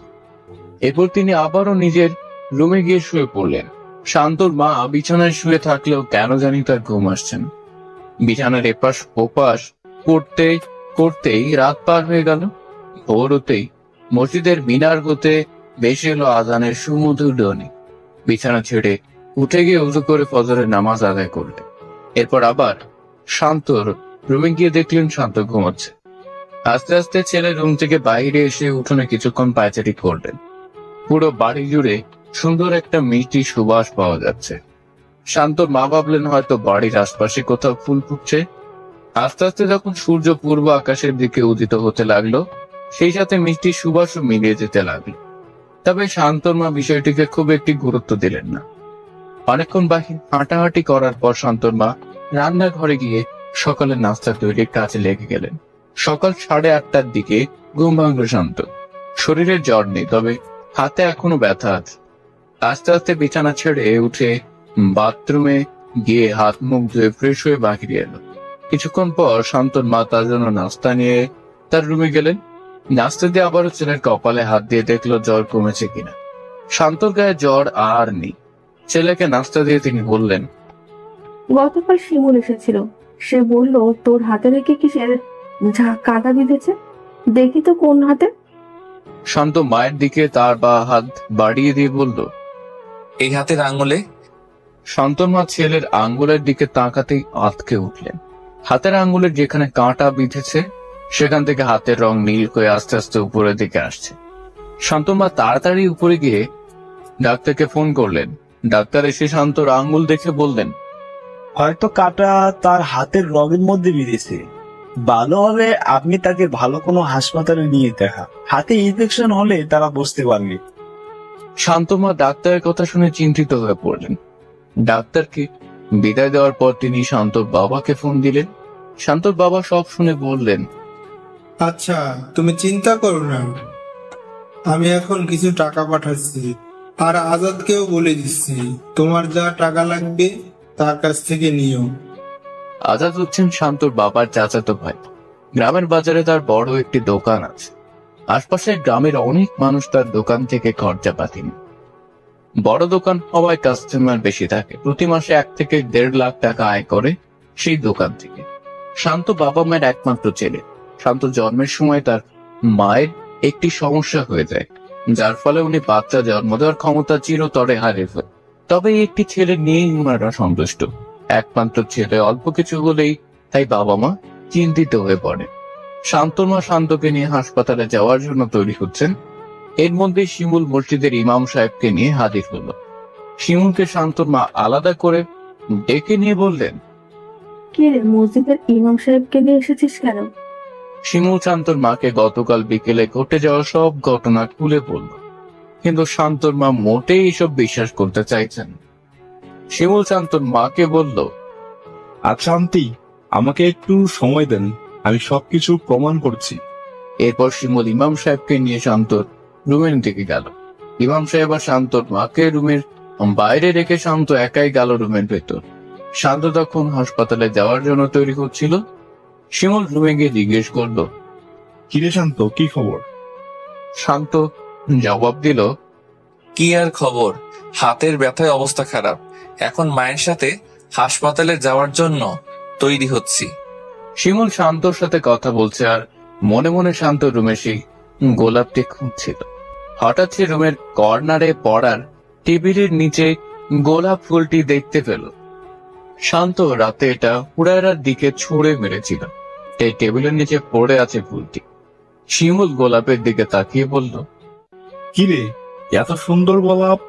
এরপর তিনি আবারও নিজের রুমে গিয়ে শুয়ে পড়লেন। শান্তর মা বিছানায় শুয়ে থাকলেও কেন জানি তার ঘুম আসছে না। বিছানার এপাশ ওপাশ করতে করতেই রাত পার হয়ে গেল। ভোর হতেই মসজিদের মিনার হতে ভেসে এলো আজানের সুমধুর ধ্বনি। বিছানা ছেড়ে উঠে গিয়ে উজু করে ফজরের নামাজ আদায় করলেন। এরপর আবার শান্তর রুমে গিয়ে দেখলেন শান্ত ঘুমাচ্ছে। আস্তে আস্তে ছেলে রুম থেকে বাইরে এসে উঠোনে কিছুক্ষণ পায়চারি করলেন। পুরো বাড়ি জুড়ে সুন্দর একটা মিষ্টি সুবাস পাওয়া যাচ্ছে। শান্তর মা ভাবলেন হয়তো বাড়ির আশপাশে কোথাও ফুল ফুটছে। আস্তে আস্তে যখন সূর্য পূর্ব আকাশের দিকে উদিত হতে লাগলো, সেই সাথে মিষ্টি সুবাসও মিলিয়ে যেতে লাগলো। তবে শান্তর মা বিষয়টিকে খুব একটি গুরুত্ব দিলেন না। অনেকক্ষণ বাকি হাঁটাহাঁটি করার পর শান্তর মা রান্নাঘরে গিয়ে সকালের নাস্তা তৈরির কাজে লেগে গেলেন। সকাল 8:30টার দিকে ঘুম ভাঙল শান্ত। শরীরের জ্বর নেই, তবে হাতে এখনো ব্যথা আছে। আস্তে আস্তে বিছানা ছেড়ে উঠে বাথরুমে গিয়ে হাত মুখ ধুয়ে ফ্রেশ হয়ে বাহিরে এলো। কিছুক্ষণ পর শান্তর মা তার জন্য নাস্তা নিয়ে তার রুমে গেলেন। নাস্তা দিয়ে আবারও ছেলের কপালে হাত দিয়ে দেখলো জ্বর কমেছে কিনা। শান্তর গায়ে জ্বর আর নেই। ছেলেকে নাস্তা দিয়ে তিনি বললেন, গতকাল শিমুল এসেছিল, সে বলল তোর হাতে নাকি কিসের কাটা বিঁধেছে, দেখি তো কোন হাতে। শান্ত মায়ের দিকে তার বা হাত বাড়িয়ে দিয়ে বলল, এই হাতের আঙুলে। শান্তর মা ছেলের আঙ্গুলের দিকে তাকাতেই আঁতকে উঠলেন। হাতের আঙ্গুলের যেখানে কাঁটা বিঁধেছে সেখান থেকে হাতের রং নীল হয়ে আস্তে আস্তে উপরের দিকে আসছে। শান্তর মা তাড়াতাড়ি উপরে গিয়ে ডাক্তারকে ফোন করলেন। ডাক্তার এসে শান্তর আঙ্গুল দেখে বললেন, হয়তো কাটা তার হাতের রগের মধ্যে বিঁধেছে। ভালো হবে আপনি তাকে ভালো কোনো হাসপাতালে নিয়ে দেখা, হাতে ইনফেকশন হলে তারা বুঝতে পারবে। শান্তমা ডাক্তারের কথা শুনে চিন্তিত হয়ে পড়লেন। ডাক্তারকে বিদায় দেওয়ার পর তিনি শান্তর বাবাকে ফোন দিলেন। শান্তর বাবা সব শুনে বললেন, আচ্ছা তুমি চিন্তা করো না, আমি এখন কিছু টাকা পাঠাচ্ছি আর আজাদকেও বলে দিচ্ছি তোমার যা টাকা লাগবে তার কাছ থেকে নিও। আজাদ হচ্ছেন শান্তর বাবার চাচাতো ভাই। গ্রামের বাজারে তার বড় একটি দোকান আছে। আশপাশের গ্রামের অনেক মানুষ তার দোকান থেকে খরচা পাতি নেয়। বড় দোকান হওয়ায় কাস্টমার বেশি থাকে। প্রতি মাসে 1 থেকে 1.5 লাখ টাকা আয় করে সেই দোকান থেকে। শান্ত বাবা মায়ের একমাত্র ছেলে। শান্ত জন্মের সময় তার মায়ের একটি সমস্যা হয়ে যায়, যার ফলে উনি বাচ্চা জন্ম দেওয়ার ক্ষমতা চিরতরে হারিয়ে ফেলে। তবে একটি ছেলে নিয়েই ওনারা সন্তুষ্ট। একমাত্র ছেলে, অল্প কিছু হলেই তাই বাবা মা চিন্তিত হয়ে পড়ে। শান্তর মা শান্তকে নিয়ে হাসপাতালে যাওয়ার জন্য তৈরি হচ্ছেন। এর মধ্যে শিমুল মসজিদের ইমাম সাহেবকে নিয়ে হাজির হলো। শিমুলকে শান্তর মা আলাদা করে ডেকে নিয়ে বললেন, কি রে, মসজিদের ইমাম সাহেবকে নিয়ে এসেছিস কেন? শিমুল শান্তর মাকে গতকাল বিকেলে ঘটে যাওয়া সব ঘটনা খুলে বলল, কিন্তু শান্তর মা মোটেই এসব বিশ্বাস করতে চাইছেন। শিমুল শান্তর মাকে বলল, আচ্ছা আন্টি, আমাকে একটু সময় দেন, আমি সবকিছু প্রমাণ করছি। এরপর শিমুল ইমাম সাহেবকে নিয়ে শান্তর রুমের দিকে গেল। ইমাম সাহেব আর শান্তর মাকে রুমের বাইরে রেখে শান্ত একাই গেল রুমের ভেতর। শান্ত তখন হাসপাতালে যাওয়ার জন্য তৈরি হচ্ছিল। শিমুল রুমে গিয়ে জিজ্ঞেস করলো, কিরে শান্ত, কি খবর? শান্ত জবাব দিল, কি আর খবর, হাতের ব্যথায় অবস্থা খারাপ। এখন মায়ের সাথে হাসপাতালে যাওয়ার জন্য তৈরি হচ্ছি। শিমুল শান্তর সাথে কথা বলছে আর মনে মনে শান্ত রুমে সেই গোলাপটি খুঁজছিল। হঠাৎ সে রুমের কর্নারে পড়ার টেবিলের নিচে গোলাপ ফুলটি দেখতে পেল। শান্ত রাতে এটা হুড়াইরার দিকে ছুঁড়ে মেরেছিল। এই টেবিলের নিচে পড়ে আছে ফুলটি। শিমুল গোলাপের দিকে তাকিয়ে বলল, কিরে, এত সুন্দর গোলাপ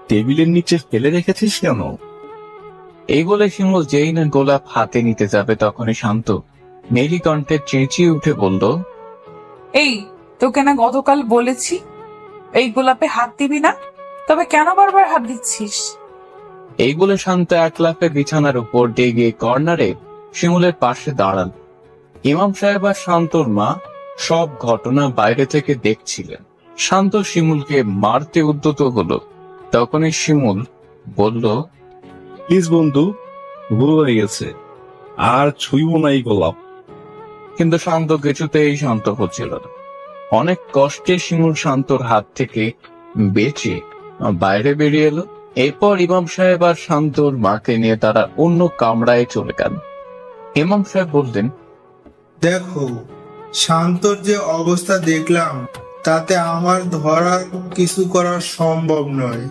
টেবিলের নিচে ফেলে রেখেছিস কেন? এই বলে শিমুল যেই না গোলাপ হাতে নিতে যাবে তখনই শান্ত মেরি কণ্ঠে চেঁচিয়ে উঠে বলল, এই, তোকে না গতকাল বলেছি এই গোলাপে হাত দিবি না, তবে কেন বারবার হাত দিচ্ছিস? এই বলে শান্ত এক লাফে বিছানার উপর দিয়ে গিয়ে কর্নারে শিমুলের পাশে দাঁড়াল। ইমাম সাহেব আর শান্তর মা সব ঘটনা বাইরে থেকে দেখছিলেন। শান্ত শিমুলকে মারতে উদ্যত হলো। তখনই শিমুল বলল, প্লিজ বন্ধু, ভুল হয়ে গেছে, আর ছুঁইব না এই গোলাপ। কিন্তু শান্ত কিছুতেই শান্ত হচ্ছিল না। অনেক কষ্টে শিমুল শান্তর হাত থেকে বেঁচে বাইরে বেরিয়ে এলো। এরপর ইমাম সাহেব আর শান্তর মাকে নিয়ে তারা অন্য কামরায় চলে গেল। ইমাম সাহেব বললেন, দেখো, শান্তর যে অবস্থা দেখলাম তাতে আমার ধরার কিছু করা সম্ভব নয়।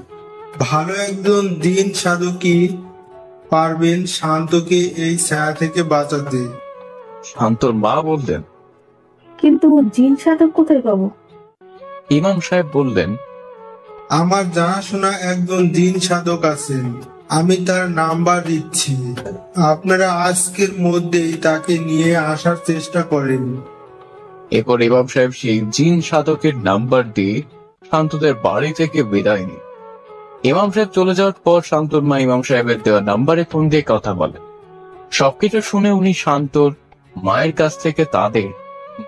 ভালো একজন দিন সাধকই পারবেন শান্তকে এই ছায়া থেকে বাঁচাতে। শান্তর মা বললেন, কিন্তু জিন সাধক কোথায় পাবো? ইমাম সাহেব বললেন, আমার জানাশোনা একজন দিন সাধক আছেন, আমি তার নাম্বার দিচ্ছি। আপনারা আজকের মধ্যেই তাকে নিয়ে আসার চেষ্টা করেন। এরপর ইমাম সাহেব সেই জিন সাধকের নাম্বার দিয়ে শান্তদের বাড়ি থেকে বিদায় নিন। ইমাম সাহেব চলে যাওয়ার পর শান্তর মা ইমাম সাহেবের দেওয়া নাম্বারে ফোন দিয়ে কথা বলেন। সবকিছু শুনে উনি শান্তর মায়ের কাছ থেকে তাদের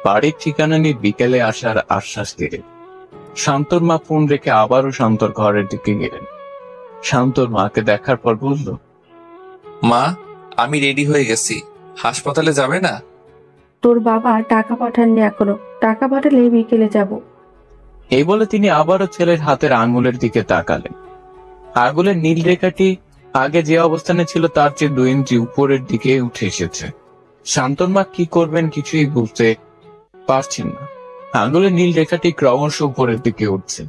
বাড়ির ঠিকানা নিয়ে বিকেলে আসার আশ্বাস দিলেন। শান্তর মা ফোন রেখে আবারও শান্তর ঘরের দিকে গেলেন। শান্তর মাকে দেখার পর বলল, মা, আমি রেডি হয়ে গেছি, হাসপাতালে যাবে না? তোর বাবা টাকা পাঠাননি এখনো, টাকা পাঠালে বিকেলে যাব। এই বলে তিনি আবারও ছেলের হাতের আঙুলের দিকে তাকালেন। আঙুলের নীল রেখাটি আগে যে অবস্থানে ছিল তার চেয়ে 2 ইঞ্চি উপরের দিকে উঠে এসেছে। শান্তর মা কি করবেন কিছুই বুঝতে পারছেন না। আঙুলের নীল রেখাটি ক্রমশ উপরের দিকে উঠছে।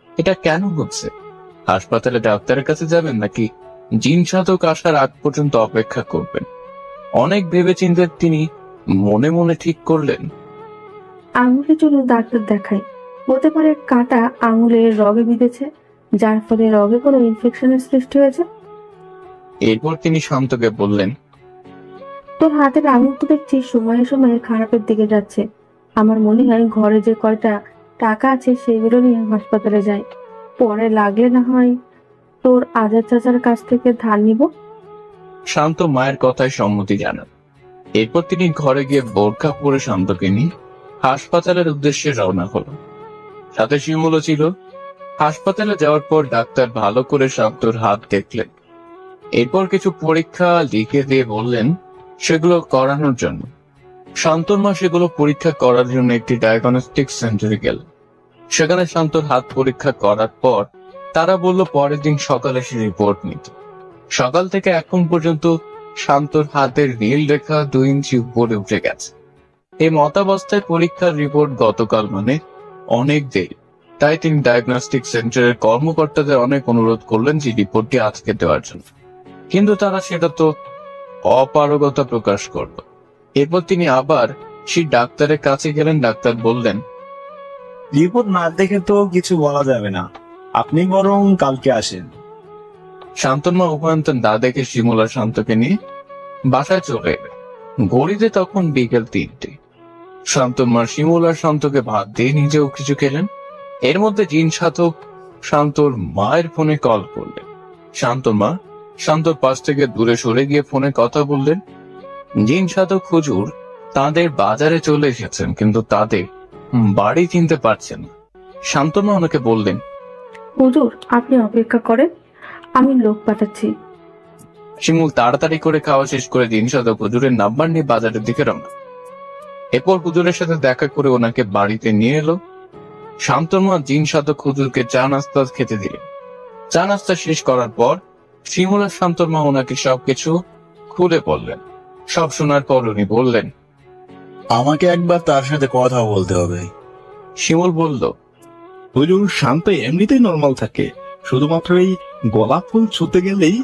এটা কেন হচ্ছে? হাসপাতালে ডাক্তারের কাছে যাবেন নাকি জিন সাধক আসার আগ পর্যন্ত অপেক্ষা করবেন? অনেক ভেবেচিন্তে তিনি মনে মনে ঠিক করলেন, আঙুলের জন্য ডাক্তার দেখাই। হতে পারে কাঁটা আঙুলের রগে বিঁধেছে, যার ফলে রগে কোনো ইনফেকশনের সৃষ্টি হয়েছে। এরপর তিনি শান্তকে বললেন, তোর হাতের আঙুল তো দেখছি সময়ে সময়ে খারাপের দিকে যাচ্ছে। আমার মনে হয় ঘরে যে কয়টা টাকা আছে সেগুলো নিয়ে হাসপাতালে যাই, পরে লাগলে না হয় তোর আজাদ চাচার কাছ থেকে ধার নিব। শান্ত মায়ের কথায় সম্মতি জানান। এরপর তিনি ঘরে গিয়ে বোরখা পরে শান্তকে নিয়ে হাসপাতালের উদ্দেশ্যে রওনা হলো। সাথে শিমুলও ছিল। হাসপাতালে যাওয়ার পর ডাক্তার ভালো করে শান্তর হাত দেখলেন। এরপর কিছু পরীক্ষা লিখে দিয়ে বললেন সেগুলো করানোর জন্য। শান্তর মা সেগুলো পরীক্ষা করার জন্য একটি ডায়াগনস্টিক সেন্টারে গেল। সেখানে শান্তর হাত পরীক্ষা করার পর তারা বলল পরের দিন সকালে সে রিপোর্ট নিত। সকাল থেকে এখন পর্যন্ত শান্তর হাতের নীল রেখা 2 ইঞ্চি উপরে উঠে গেছে। এই মতাবস্থায় পরীক্ষার রিপোর্ট গতকাল মানে অনেক দেরি। তাই তিনি ডায়াগনস্টিক সেন্টারের কর্মকর্তাদের অনেক অনুরোধ করলেন যে রিপোর্টটি আজকে দেওয়ার জন্য, কিন্তু তারা সেটা তো অপারগতা প্রকাশ করল। এরপর তিনি আবার সে ডাক্তারের কাছে গেলেন। ডাক্তার বললেন, রিপোর্ট না দেখে তো কিছু বলা যাবে না, আপনি বরং কালকে আসেন। শান্তর মা উপায়ন্তর না দেখে শিমুল আর শান্তকে নিয়ে বাসায় চলে এলেন। ঘড়িতে তখন বিকেল 3টে। শান্তর মা শিমুল আর শান্তকে ভাত দিয়ে নিজেও কিছু খেলেন। এর মধ্যে জিন সাধক শান্তর মায়ের ফোনে কল করলেন। শান্তর মা শান্তর পাশ থেকে দূরে সরে গিয়ে ফোনে কথা বললেন। জিন সাধক হুজুর তাদের বাজারে চলে এসেছেন, কিন্তু তাদের বাড়ি চিনতে পারছেন না। শান্তর মা ওনাকে বললেন, হুজুর আপনি অপেক্ষা করেন, আমি লোক পাঠাচ্ছি। শিমুল তাড়াতাড়ি করে খাওয়া শেষ করে জিন সাধক হুজুরের নাম্বার নিয়ে বাজারের দিকে রওনা। এরপর হুজুরের সাথে দেখা করে ওনাকে বাড়িতে নিয়ে এলো। শান্তর মা জিন সাধক হুজুরকে চা নাস্তা খেতে দিলেন। চা নাস্তা শেষ করার পর শিমুল আর শান্তর মা ওনাকে সবকিছু খুলে বললেন। সব শোনার পর উনি বললেন, আমাকে একবার তার সাথে কথা বলতে হবে। শিমুল বলল, হুজুর শান্ত এমনিতেই নর্মাল থাকে, শুধুমাত্র এই গোলাপ ফুল ছুঁতে গেলেই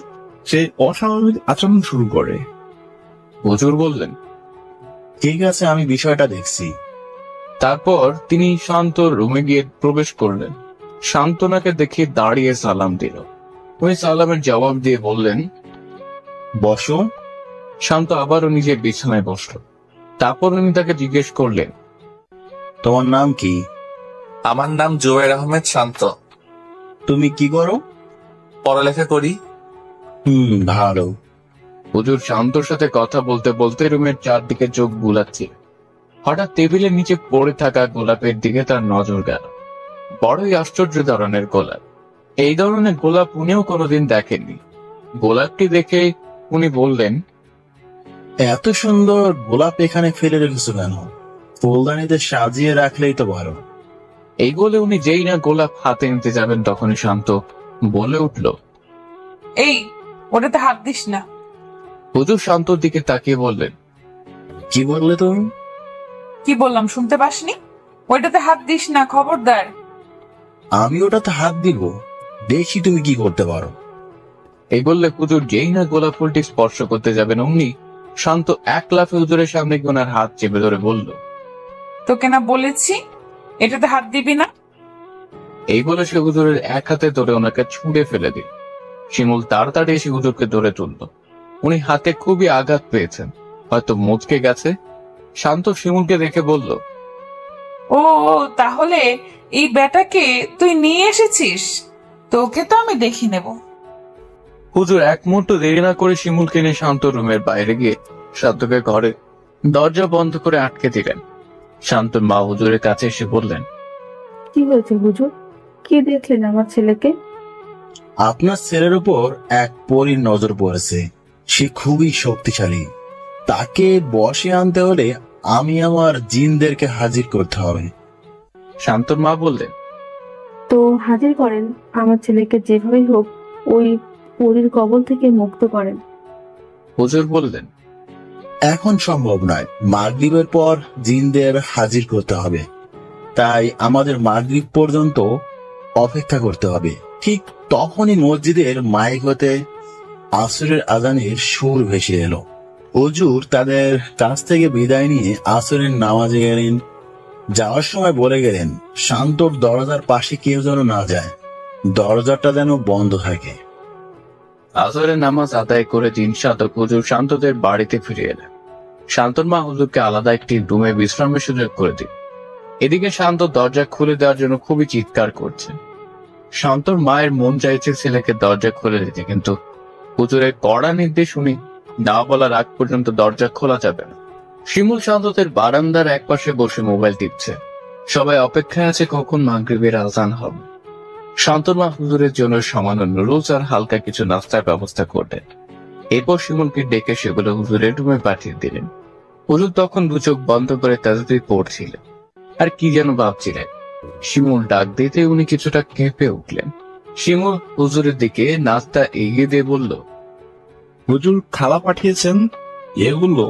সে অস্বাভাবিক আচরণ শুরু করে। হুজুর বললেন, ঠিক আছে, আমি বিষয়টা দেখছি। তারপর তিনি শান্তর রুমে গিয়ে প্রবেশ করলেন। শান্তনাকে দেখে দাঁড়িয়ে সালাম দিল। উনি সালামের জবাব দিয়ে বললেন, বসো। শান্ত আবারও নিজের বিছানায় বসল। তারপর উনি তাকে জিজ্ঞেস করলেন, তোমার নাম কি? আমার নাম জুবাইর আহমেদ শান্ত। তুমি কি করো? পড়ালেখা করি। ভালো। হুজুর শান্তর সাথে কথা বলতে বলতে রুমের চারদিকে চোখ বুলাচ্ছিল। হঠাৎ টেবিলের নিচে পড়ে থাকা গোলাপের দিকে তার নজর গেল। বড়ই আশ্চর্য ধরনের গোলাপ। এই ধরনের গোলাপ উনিও কোনোদিন দেখেননি। গোলাপটি দেখে উনি বললেন, এত সুন্দর গোলাপ এখানে ফেলে রেখেছো কেন? ফুলদানিতে সাজিয়ে রাখলেই তো ভালো। এই বলে উনি যেই না গোলাপ হাতে নিতে যাবেন তখনই শান্ত বলে উঠল, এই ওটাতে হাত দিস না। হুজুর শান্তর দিকে তাকিয়ে বললেন, কি বললে তুমি? কি বললাম শুনতে পাসনি? ওইটাতে হাত দিস না, খবরদার। আমি ওটাতে হাত দিব, দেখি তুমি কি করতে পারো। এই বললে হুজুর যেই না গোলাপ ফুলটি স্পর্শ করতে যাবেন অমনি শান্ত এক লাফে হুজুরের সামনে গিয়ে ওনার হাত চেপে ধরে বলল, তোকে না বলেছি এটাতে হাত দিবি না? এই বলে সে হুজুরের এক হাতে ধরে ওনাকে ছুঁড়ে ফেলে দিল। শিমুল তাড়াতাড়ি এসে হুজুরকে ধরে তুলল। উনি হাতে খুবই আঘাত পেয়েছেন, হয়তো মুচকে গেছে। শান্ত শিমুলকে দেখে বলল, ও তাহলে এই বেটাকে তুই নিয়ে এসেছিস? তোকে তো আমি দেখি নেব। হুজুর এক মুহূর্ত দেরি না করে শিমুলকে নিয়ে শান্ত রুমের বাইরে গিয়ে শান্তকে ঘরে দরজা বন্ধ করে আটকে দিলেন। শান্তর মা হুজুরের কাছে এসে বললেন, কি হয়েছে হুজুর? কি দেখলেন আমার ছেলেকে? আপনার ছেলের উপর এক পরীর নজর পড়েছে। সে খুবই শক্তিশালী। তাকে বশে আনতে হলে আমি আমার জিনদেরকে হাজির করতে হবে। শান্তর মা বললেন, তো হাজির করেন, আমার ছেলেকে যেভাবেই হোক ওই পরীর কবল থেকে মুক্ত করেন। হুজুর বললেন, এখন সম্ভব নয়, মাগরিবের পর জিনদের হাজির করতে হবে। তাই আমাদের মাগরিব পর্যন্ত অপেক্ষা করতে হবে। ঠিক তখনই মসজিদের মাইক হতে আসরের আজানের সুর ভেসে এলো। হুজুর তাদের কাছ থেকে বিদায় নিয়ে আসরের নামাজে গেলেন। যাওয়ার সময় বলে গেলেন, শান্তর দরজার পাশে কেউ যেন না যায়, দরজাটা যেন বন্ধ থাকে। আসরের নামাজ আদায় করে জিন সাধক হুজুর শান্তদের বাড়িতে ফিরে এলেন। শান্তর মা হুজুরকে আলাদা একটি রুমে বিশ্রামের সুযোগ করে দিল। এদিকে শান্ত দরজা খুলে দেওয়ার জন্য খুবই চিৎকার করছে। শান্তর মায়ের মন চাইছে ছেলেকে দরজা খুলে দিতে, কিন্তু হুজুরের কড়া নির্দেশ উনি না বলার আগ পর্যন্ত দরজা খোলা যাবে না। শিমুল শান্তদের বারান্দার একপাশে বসে মোবাইল টিপছে। সবাই অপেক্ষায় আছে কখন মাগরিবের আজান হবে। শান্তর মা হুজুরের জন্য সামান্য নুডলস আর হালকা কিছু নাস্তার ব্যবস্থা করলেন। এরপর শিমুলকে ডেকে সেগুলো হুজুরের রুমে পাঠিয়ে দিলেন। হুজুর তখন দু চোখ বন্ধ করে তাজবীহ পড়ছিলেন আর কি যেন ভাবছিলেন। শিমুল ডাক দিতে উনি কিছুটা কেঁপে উঠলেন। শিমুল হুজুরের দিকে নাস্তা এগিয়ে দিয়ে বলল, হুজুর খালা পাঠিয়েছেন এগুলো।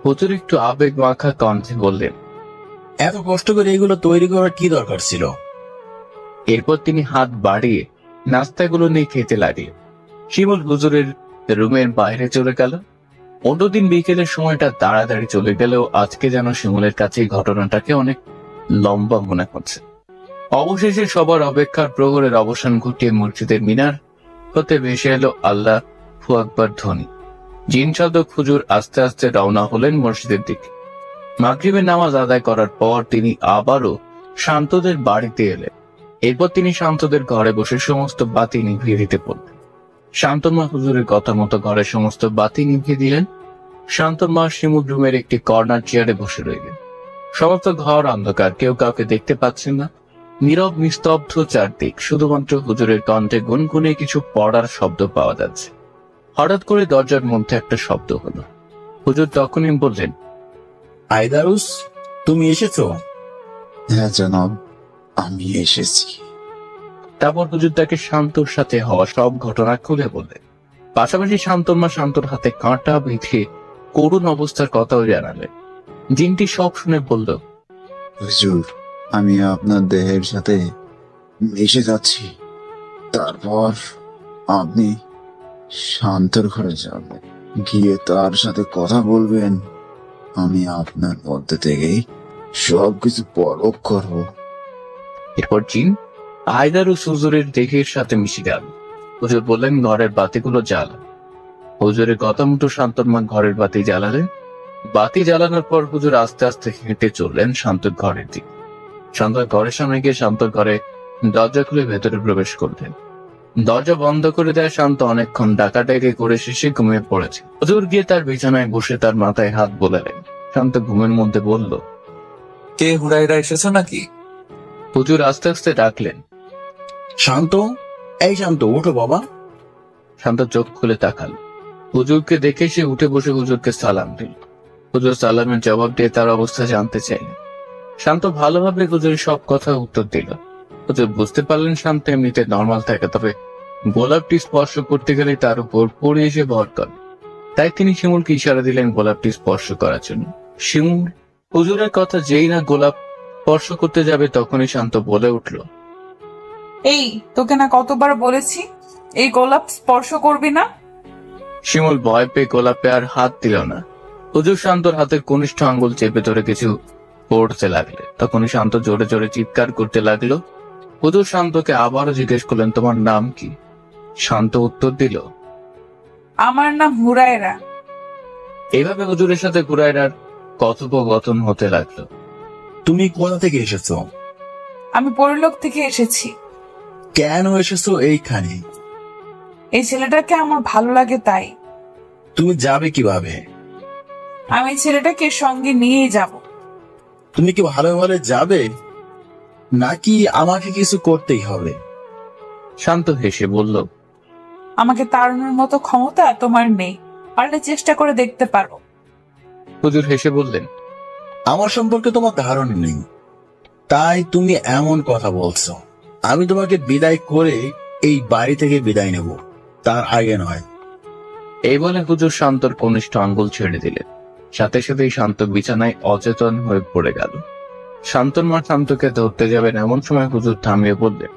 হুজুর একটু আবেগ মাখা কণ্ঠে বললেন, এত কষ্ট করে এগুলো তৈরি করার কি দরকার ছিল? এরপর তিনি হাত বাড়িয়ে নাস্তাগুলো নিয়ে খেতে লাগলেন। শিমুল হুজুরের রুমের বাইরে চলে গেল। অন্যদিন বিকেলের সময়টা তাড়াতাড়ি চলে গেলেও আজকে যেন শিমুলের কাছে এই ঘটনাটাকে অনেক লম্বা মনে হচ্ছে। অবশেষে সবার অপেক্ষার প্রহরের অবসান ঘটিয়ে মসজিদের মিনার হতে ভেসে এলো আল্লাহু আকবার ধ্বনি। জিন সাধক হুজুর আস্তে আস্তে রওনা হলেন মসজিদের দিকে। মাগরিবের নামাজ আদায় করার পর তিনি আবারও শান্তদের বাড়িতে এলেন। এরপর তিনি শান্তদের ঘরে বসে সমস্ত বাতি নিভিয়ে দিতে বললেন। শান্তমা হুজুরের কথা মতো ঘরের সমস্ত বাতি নিভিয়ে দিলেন। শান্তমা শিমুল রুমের একটি কর্নার চেয়ারে বসে রইলেন। সমস্ত ঘর অন্ধকার, কেউ কাউকে দেখতে পাচ্ছেন না। নীরব নিস্তব্ধ চারদিক, শুধুমাত্র হুজুরের কণ্ঠে গুনগুনে কিছু পড়ার শব্দ পাওয়া যাচ্ছে। হঠাৎ করে দরজার মধ্যে একটা শব্দ হলো। হুজুর তখনই বললেন, আইদারুস, তুমি এসেছো? হ্যাঁ জনাব, আমি এসেছি। তারপর হুজুর তাকে শান্তর সাথে হওয়া সব ঘটনা খুলে বললেন। পাশাপাশি শান্তমা শান্তর হাতে কাঁটা বেঁধে করুণ অবস্থার কথাও জানালেন। জিনটি সব শুনে বলল, হুজুর, আমি আপনার দেহের সাথে মিশে যাচ্ছি। তারপর আপনি শান্তর ঘরে যাবেন, গিয়ে তার সাথে কথা বলবেন। আমি আপনার মধ্যে থেকেই সবকিছু পরখ করব। এরপর জিন আয়দারুস হুজুরের দেহের সাথে মিশে গেল। হুজুর বললেন, ঘরের বাতিগুলো জ্বালা। হুজুরের কথা মতো শান্তমা ঘরের বাতি জ্বালালেন। বাতি জ্বালানোর পর হুজুর আস্তে আস্তে হেঁটে চললেন শান্তর ঘরের দিকে। শান্তর ঘরের সামনে গিয়ে শান্তর ঘরে দরজা খুলে ভেতরে প্রবেশ করলেন। দরজা বন্ধ করে দেয় শান্ত অনেকক্ষণ ডাকাডাকি করে শেষে ঘুমিয়ে পড়েছে। হুজুর গিয়ে তার বিছানায় বসে তার মাথায় হাত বোলালেন। শান্ত ঘুমের মধ্যে বলল, কে হুরাইরা এসেছো নাকি? হুজুর আস্তে আস্তে ডাকলেন, শান্ত, এই শান্ত, ওঠো বাবা। শান্ত চোখ খুলে তাকাল। হুজুরকে দেখে সে উঠে বসে হুজুরকে সালাম দিল। হুজুর সালামের জবাব দিয়ে তার অবস্থা জানতে চাইলেন। শান্ত ভালোভাবে হুজুরের সব কথা উত্তর দিল। হুজুর বুঝতে পারলেন শান্ত এমনিতে নর্মাল থাকে, তবে গোলাপটি স্পর্শ করতে গেলে তার উপর পড়ে এসে ভর করে। তাই তিনি শিমুলকে ইশারা দিলেন গোলাপটি স্পর্শ করার জন্য। শিমুল হুজুরের কথা যেই না গোলাপ স্পর্শ করতে যাবে তখনই শান্ত বলে উঠল, এই, তোকে না কতবার বলেছি এই গোলাপ স্পর্শ করবি না। শিমুল ভয় পেয়ে গোলাপে আর হাত দিল না। হুজুর শান্তর হাতের কনিষ্ঠ আঙ্গুল চেপে ধরে কিছু পড়তে লাগলেন। তখনই শান্ত জোরে জোরে চিৎকার করতে লাগলো। হুজুর শান্তকে আবারও জিজ্ঞেস করলেন, তোমার নাম কি? শান্ত উত্তর দিল, আমার নাম হুরায়রা। এইভাবে হুজুরের সাথে হুরায়রার কথোপকথন হতে লাগলো। তুমি কোথা থেকে এসেছো? আমি পরলোক থেকে এসেছি। কেন এসেছো এইখানে? এই ছেলেটাকে আমার ভালো লাগে তাই। তুমি যাবে কিভাবে? আমি ছেলেটাকে সঙ্গে নিয়েই যাব। তুমি কি ভালো ভালো যাবে, নাকি আমাকে কিছু করতেই হবে? শান্ত হেসে বলল, আমাকে তাড়ানোর মতো ক্ষমতা তোমার নেই, পারলে চেষ্টা করে দেখতে পারো। হুজুর হেসে বললেন, আমার সম্পর্কে তোমার ধারণা নেই, তাই তুমি এমন কথা বলছো। আমি তোমাকে বিদায় করে এই বাড়ি থেকে বিদায় নেব, তার আগে নয়। এই বলে হুজুর শান্তর কনিষ্ঠ আঙ্গুল ছেড়ে দিলেন। সাথে সাথেই শান্ত বিছানায় অচেতন হয়ে পড়ে গেল। শান্তর মা শান্তকে ধরতে যাবেন এমন সময় হুজুর থামিয়ে বললেন,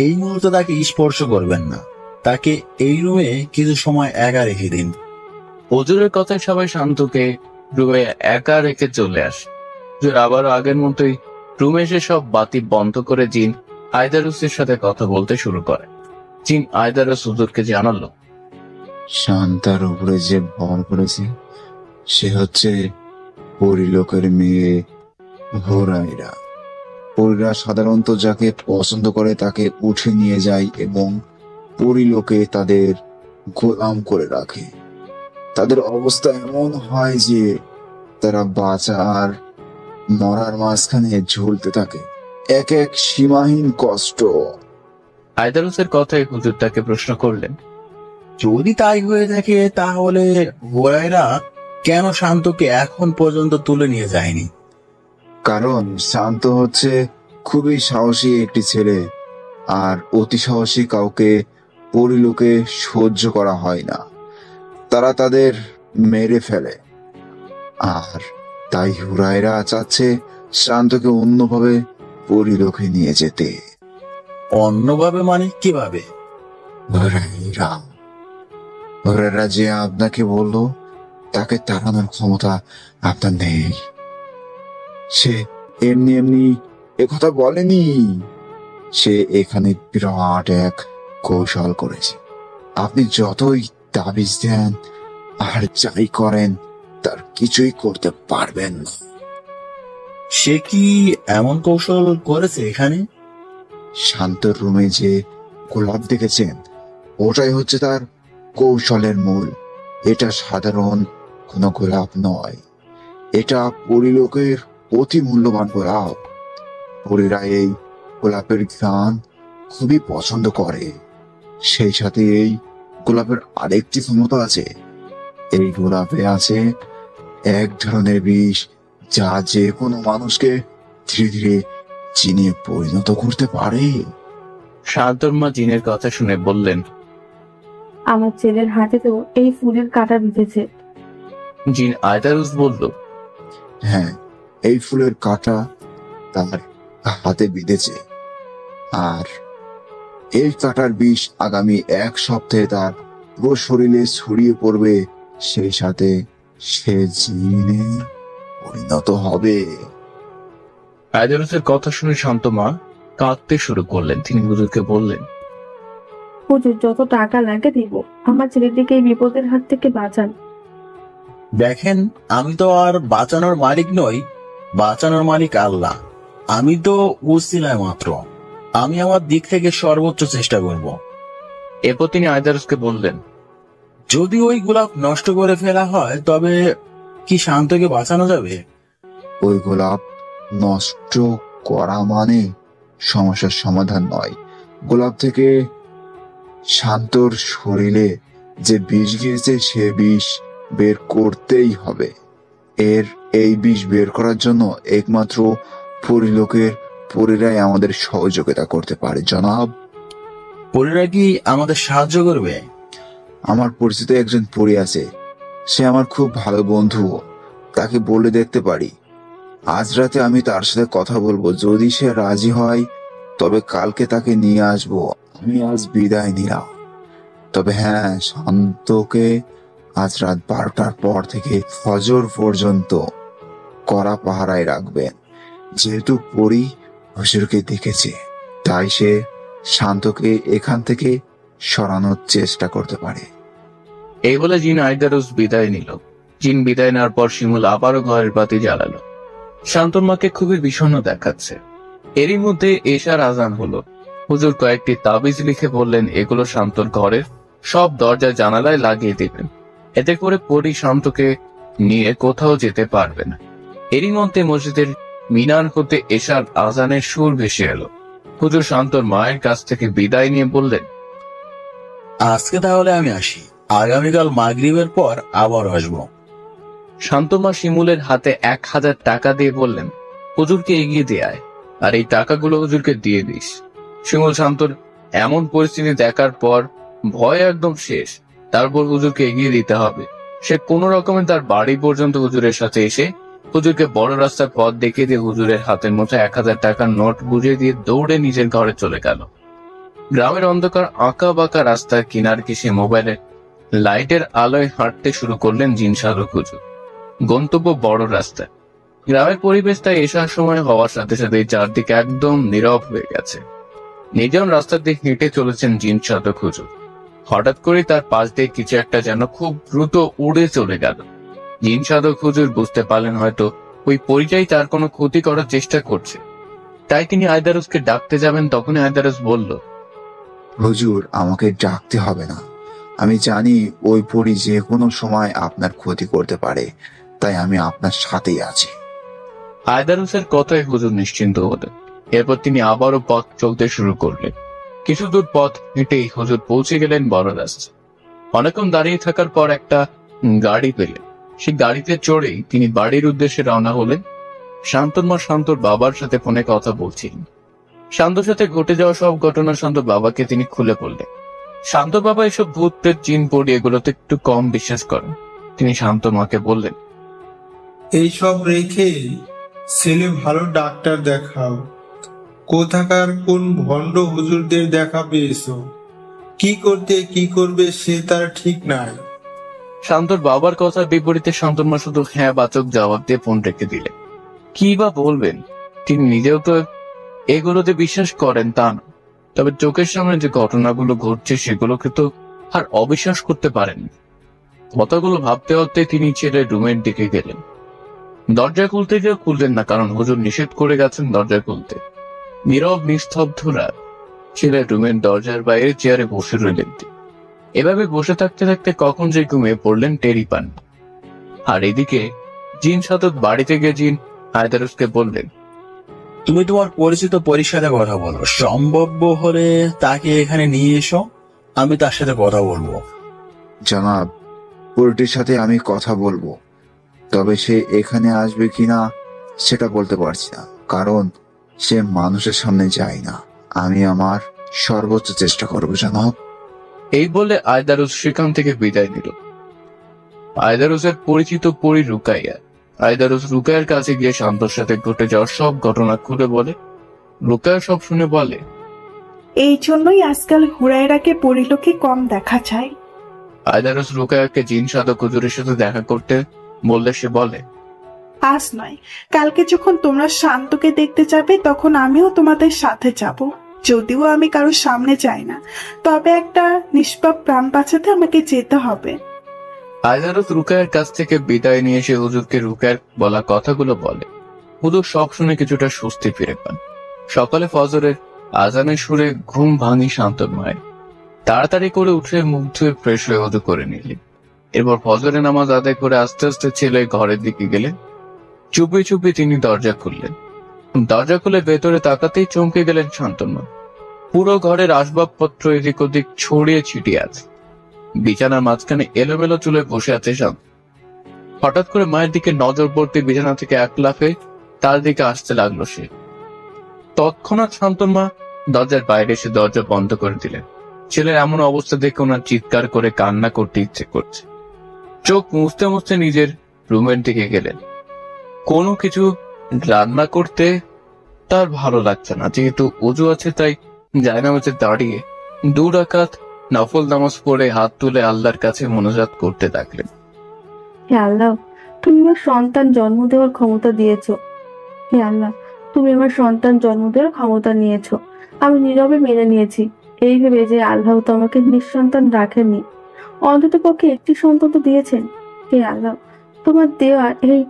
এই মুহূর্তে তাকে স্পর্শ করবেন না, তাকে এই রুমে কিছু সময় একা রেখে দিন। হুজুরের কথায় সবাই শান্তকে রুমে একা রেখে চলে আসে। হুজুর আবারও আগের মতোই রুমে এসে সব বাতি বন্ধ করে জিন আয়দারুসের সাথে কথা বলতে শুরু করে। জিন আয়দারুস হুজুরকে জানালো, শান্তার উপরে যে ভর করেছে সে হচ্ছে পরিলোকের মেয়ে হুরাইরা। পরিরা সাধারণত যাকে পছন্দ করে তাকে উঠে নিয়ে যায় এবং পরিলোকে তাদের গোলাম করে রাখে। তাদের অবস্থা এমন হয় যে তারা বাঁচা আর মরার মাঝখানে ঝুলতে থাকে, এক এক সীমাহীন কষ্ট। আয়দারুসের কথায় হুজুর তাকে প্রশ্ন করলেন, যদি তাই হয়ে থাকে তাহলে হুরায়রা কেন শান্তকে এখন পর্যন্ত তুলে নিয়ে যায়নি? কারণ শান্ত হচ্ছে খুবই সাহসী একটি ছেলে, আর অতি সাহসী কাউকে পরিলোকে সহ্য করা হয় না, তারা তাদের মেরে ফেলে। আর তাই হুরায়রা চাচ্ছে শান্তকে অন্যভাবে পরিলোকে নিয়ে যেতে। অন্যভাবে মানে কিভাবে? হুরায়রা যে আপনাকে বললো তাকে তাড়ানোর ক্ষমতা আপনার নেই। সে এমনি এমনি একথা বলেনি। সে এখানে বিরাট এক কৌশল করেছে। আপনি যতই তাবিজ দেন আর যাই করেন, তার কিছুই করতে পারবেন না। সে কি এমন কৌশল করেছে এখানে? শান্তর রুমে যে গোলাপ দেখেছেন, ওটাই হচ্ছে তার কৌশলের মূল। এটা সাধারণ কোনো গোলাপ নয়, এটা পরিলোকের অতি মূল্যবান গোলাপ। পরীরা এই গোলাপের ঘ্রাণ খুবই পছন্দ করে। সেই সাথে এই গোলাপের আরেকটি ক্ষমতা আছে। এই গোলাপে আছে এক ধরনের বিষ, যা যে কোনো মানুষকে ধীরে ধীরে জিনে পরিণত করতে পারে। শান্তর মা জিনের কথা শুনে বললেন, আমার ছেলের হাতে তো এই ফুলের কাঁটা বিঁধেছে। জিন আয়দারুস বলল, হ্যাঁ, এই ফুলের কাঁটা তার হাতে বিঁধেছে, আর এই কাঁটার বিষ আগামী 1 সপ্তাহে তার পুরো শরীরে ছড়িয়ে পড়বে। সেই সাথে সে জিনে পরিণত হবে। আয়দারুসের কথা শুনে শান্ত মা কাঁদতে শুরু করলেন। তিনি হুজুরকে বললেন, হুজুর, যত টাকা লাগে দিব, আমার ছেলেটিকে এই বিপদের হাত থেকে বাঁচান। দেখেন, আমি তো আর বাঁচানোর মালিক নই, বাঁচানোর মালিক আল্লাহ। আমি তো উসিলা মাত্র। আমি আমার দিক থেকে সর্বোচ্চ চেষ্টা করব। এরপর তিনি আয়দারুসকে বললেন, যদি ওই গোলাপ নষ্ট করে ফেলা হয়, তবে কি শান্তকে বাঁচানো যাবে? ওই গোলাপ নষ্ট করা মানে সমস্যার সমাধান নয়। গোলাপ থেকে শান্তর শরীরে যে বিষ গিয়েছে, সে বিষ বের করতেই হবে। এই বিষ বের করার জন্য একমাত্র পরিলোকের পরীরাই আমাদের সহযোগিতা করতে পারে জনাব। পরীরা কি আমাদের সাহায্য করবে? আমার পরিচিত একজন পরী আছে, সে আমার খুব ভালো বন্ধু। তাকে বলে দেখতে পারি। আজ রাতে আমি তার সাথে কথা বলবো। যদি সে রাজি হয়, তবে কালকে তাকে নিয়ে আসবো। আমি আজ বিদায় নিলাম। তবে হ্যাঁ, শান্তকে আজ রাত 12টার পর থেকে ফজর পর্যন্ত কড়া পাহারায় রাখবেন। যেহেতু পরী হুজুরকে দেখেছে, তাই সে শান্তকে এখান থেকে সরানোর চেষ্টা করতে পারে। এই বলে জিন আয়দারুস বিদায় নিল। জিন বিদায় নেওয়ার পর শিমুল আবারও ঘরের বাতি জ্বালালো। শান্তর মাকে খুবই বিষণ্ণ দেখাচ্ছে। এরই মধ্যে এশার আজান হলো। হুজুর কয়েকটি তাবিজ লিখে বললেন, এগুলো শান্তর ঘরের সব দরজা জানালায় লাগিয়ে দিবেন। এতে করে পরী শান্তকে নিয়ে কোথাও যেতে পারবে না। এরই মধ্যে মসজিদের মিনার হতে এশার আজানের সুর ভেসে এলো। হুজুর শান্তর মায়ের কাছ থেকে বিদায় নিয়ে বললেন, আজকে তাহলে আমি আসি। আগামীকাল মাগরিবের পর আবার আসবো। শান্তমা শিমুলের হাতে 1000 টাকা দিয়ে বললেন, হুজুরকে এগিয়ে দিয়ে আয়, আর এই টাকাগুলো হুজুরকে দিয়ে দিস। শিমুল শান্তর এমন পরিস্থিতি দেখার পর ভয় একদম শেষ। তারপর হুজুরকে এগিয়ে দিতে হবে। সে কোন রকমে তার বাড়ি পর্যন্ত হুজুরের সাথে এসে হুজুরকে বড় রাস্তার পথ দেখিয়ে দিয়ে হুজুরের হাতের মধ্যে 1000 টাকার নোট বুঝিয়ে দিয়ে দৌড়ে নিজের ঘরে চলে গেল। গ্রামের অন্ধকার আঁকা বাঁকা রাস্তার কিনার ঘেঁষে মোবাইলের লাইটের আলোয় হাঁটতে শুরু করলেন জিন সাধক হুজুর। গন্তব্য বড় রাস্তা। গ্রামের পরিবেশটা এসার সময় হওয়ার সাথে সাথে চারদিকে একদম নীরব হয়ে গেছে। নির্জন রাস্তার দিকে হেঁটে চলেছেন জিন সাধক হুজুর। হঠাৎ করে তার পাশ দিয়ে কিছু একটা যেন খুব দ্রুত উড়ে চলে গেল। জিন সাধক হুজুর বুঝতে পারলেন হয়তো ওই পরিচয় তার কোনো ক্ষতি করার চেষ্টা করছে। তাই তিনি আয়দারুসকে ডাকতে যাবেন। তখনই আয়দারুস বলল, হুজুর, আমাকে ডাকতে হবে না। আমি জানি ওই পরী যে কোনো সময় আপনার ক্ষতি করতে পারে, তাই আমি আপনার সাথেই আছি। আয়দারুসের কথায় হুজুর নিশ্চিন্ত হলেন। এরপর তিনি আবারও পথ চলতে শুরু করলেন। কিছু দূর পথ হেঁটেই হুজুর পৌঁছে গেলেন বড় রাস্তা। অনেকক্ষণ দাঁড়িয়ে থাকার পর একটা গাড়ি পেলেন। সেই গাড়িতে চড়েই তিনি বাড়ির উদ্দেশ্যে রওনা হলেন। শান্তর মা শান্তর বাবার সাথে ফোনে কথা বলছিলেন। শান্তর সাথে ঘটে যাওয়া সব ঘটনা শান্তর বাবাকে তিনি খুলে বললেন। শান্তর বাবা এসব ভূত প্রেত জিন পড়ি এগুলোতে একটু কম বিশ্বাস করেন। তিনি শান্ত মাকে বললেন, এইসব রেখে ছেলে ভালো ডাক্তার দেখাও। কোথাকার কোন ভণ্ড হুজুরদের দেখা পেয়েছো? কি করতে কি করবে সে তার ঠিক নাই। শান্তর বাবার কথার বিপরীতে শান্তর মা শুধু হ্যাঁ বাচক জবাব দিয়ে ফোন রেখে দিলেন। কি বা বলবেন, তিনি নিজেও তো এগুলোতে বিশ্বাস করেন তা না, তবে চোখের সামনে যে ঘটনাগুলো ঘটছে সেগুলোকে তো আর অবিশ্বাস করতে পারেন। কথাগুলো ভাবতে ভাবতে তিনি ছেলের রুমের দিকে গেলেন। দরজা খুলতে গিয়ে খুললেন না, কারণ হুজুর নিষেধ করে গেছেন দরজা খুলতে। নীরব নিস্তব্ধ রাত। ছেলের রুমের দরজার বাইরে চেয়ারে বসে রইলেন। এভাবে বসে থাকতে থাকতে কখন যে ঘুমিয়ে পড়লেন টেরি পান। আর এদিকে জিন সাদত বাড়িতে গিয়ে জিন আয়দারুসকে বললেন, তুমি তোমার পরিচিত পরীর সাথে কথা বলো, সম্ভব হলে তাকে এখানে নিয়ে এসো, আমি তার সাথে কথা বলবো। জনাব, পরিটির সাথে আমি কথা বলবো, তবে সে এখানে আসবে কিনা সেটা বলতে পারছি না, কারণ সে মানুষের সামনে যায় না। আমি আমার সর্বোচ্চ চেষ্টা করবো জনাব। এই বলে আয়দারুস সেখান থেকে বিদায় নিল। আয়দারুসের পরিচিত পরী রুকাইয়া। আয়দারুস রুকাইয়ার কাছে গিয়ে শান্তর সাথে ঘটে যাওয়ার সব ঘটনা খুলে বলে। রুকাইয়া সব শুনে বলে, এই জন্যই আজকাল হুরায়রাকে পরিলোকে কম দেখা যায়। আয়দারুস রুকাইয়াকে জিন সাধক হুজুরের সাথে দেখা করতে বললে সে বলে, আজ নয়, কালকে যখন তোমরা শান্তকে দেখতে যাবে তখন আমিও তোমাদের সাথে যাব। যদিও আমি কারোর সামনে যাই না, তবে একটা নিষ্পাপ প্রাণ বাঁচাতে আমাকে যেতে হবে। আয়দারুস রুকাইয়ার কাছ থেকে বিদায় নিয়ে এসে হুজুরকে রুকাইয়ার বলা কথাগুলো বলে। হুজুর সব শুনে কিছুটা স্বস্তি ফিরে পান। সকালে ফজরের আজানের সুরে ঘুম ভাঙি শান্তর মায়ের। তাড়াতাড়ি করে উঠে মুখ ধুয়ে ফ্রেশ হয়ে ওযু করে নিলেন। এরপর ফজরের নামাজ আদায় করে আস্তে আস্তে ছেলে ঘরের দিকে গেলেন। চুপি চুপি তিনি দরজা খুললেন। দরজা খুলে ভেতরে তাকাতেই চমকে গেলেন শান্তর মা। পুরো ঘরের আসবাবপত্র এদিক ওদিক ছড়িয়ে ছিটিয়ে আছে। বিছানার মাঝখানে এলোমেলো চুলে বসে আছে শান্ত। হঠাৎ করে মায়ের দিকে নজর পড়তে বিছানা থেকে এক লাফে তার দিকে আসতে লাগলো সে। তৎক্ষণাৎ শান্তর মা দরজার বাইরে এসে দরজা বন্ধ করে দিলেন। ছেলের এমন অবস্থা দেখে ওনার চিৎকার করে কান্না করতে ইচ্ছে করছে। চোখ মুছতে মুছতে নিজের রুমের দিকে গেলেন। কোনো কিছু রান্না করতে তার ভালো লাগছে না, যেহেতু ওযু আছে তাই জায়নামাজে দাঁড়িয়ে 2 রাকাত নফল নামাজ পড়ে হাত তুলে আল্লাহর কাছে মোনাজাত করতে থাকলেন। হে আল্লাহ, তুমি আমার সন্তান জন্ম দেওয়ার ক্ষমতা দিয়েছো। হে আল্লাহ, তুমি আমার সন্তান জন্ম দেওয়ার ক্ষমতা নিয়েছো। আমি নীরবে মেনে নিয়েছি, এই ভেবে যে আল্লাহ তো আমাকে নিঃসন্তান রাখেননি, অন্তত পক্ষে একটি সন্তান তো দিয়েছেন। হে আল্লাহ, তোমার দেওয়া এই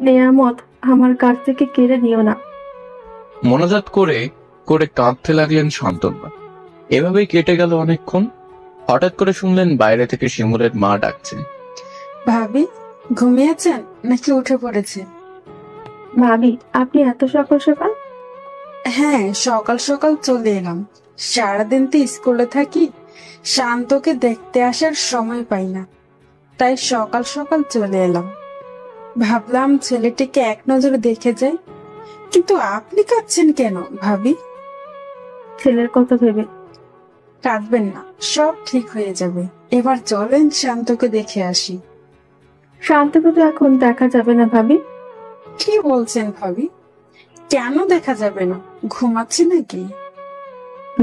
নেয়ামত আমার কাছ থেকে কেড়ে নিও না। মোনাজাত করে করে কাঁদতে লাগলেন শান্তর মা। এভাবেই কেটে গেল অনেকক্ষণ। হঠাৎ করে শুনলেন বাইরে থেকে শিমুলের মা ডাকছে, ভাবি ঘুমিয়েছেন নাকি উঠে পড়েছেন? ভাবি, আপনি এত সকাল সকাল? হ্যাঁ, সকাল সকাল চলে এলাম। সারাদিন তো স্কুলে থাকি, শান্তকে দেখতে আসার সময় পাই না, তাই সকাল সকাল চলে এলাম। ভাবলাম ছেলেটিকে এক নজরে দেখে যাই। কিন্তু আপনি কাঁদছেন কেন ভাবি? ছেলের কথা ভেবে। কাঁদবেন না, সব ঠিক হয়ে যাবে। এবার চলেন শান্তকে দেখে আসি। শান্তকে তো এখন দেখা যাবে না ভাবি। কি বলছেন ভাবি? কেন দেখা যাবে না? ঘুমাচ্ছে নাকি?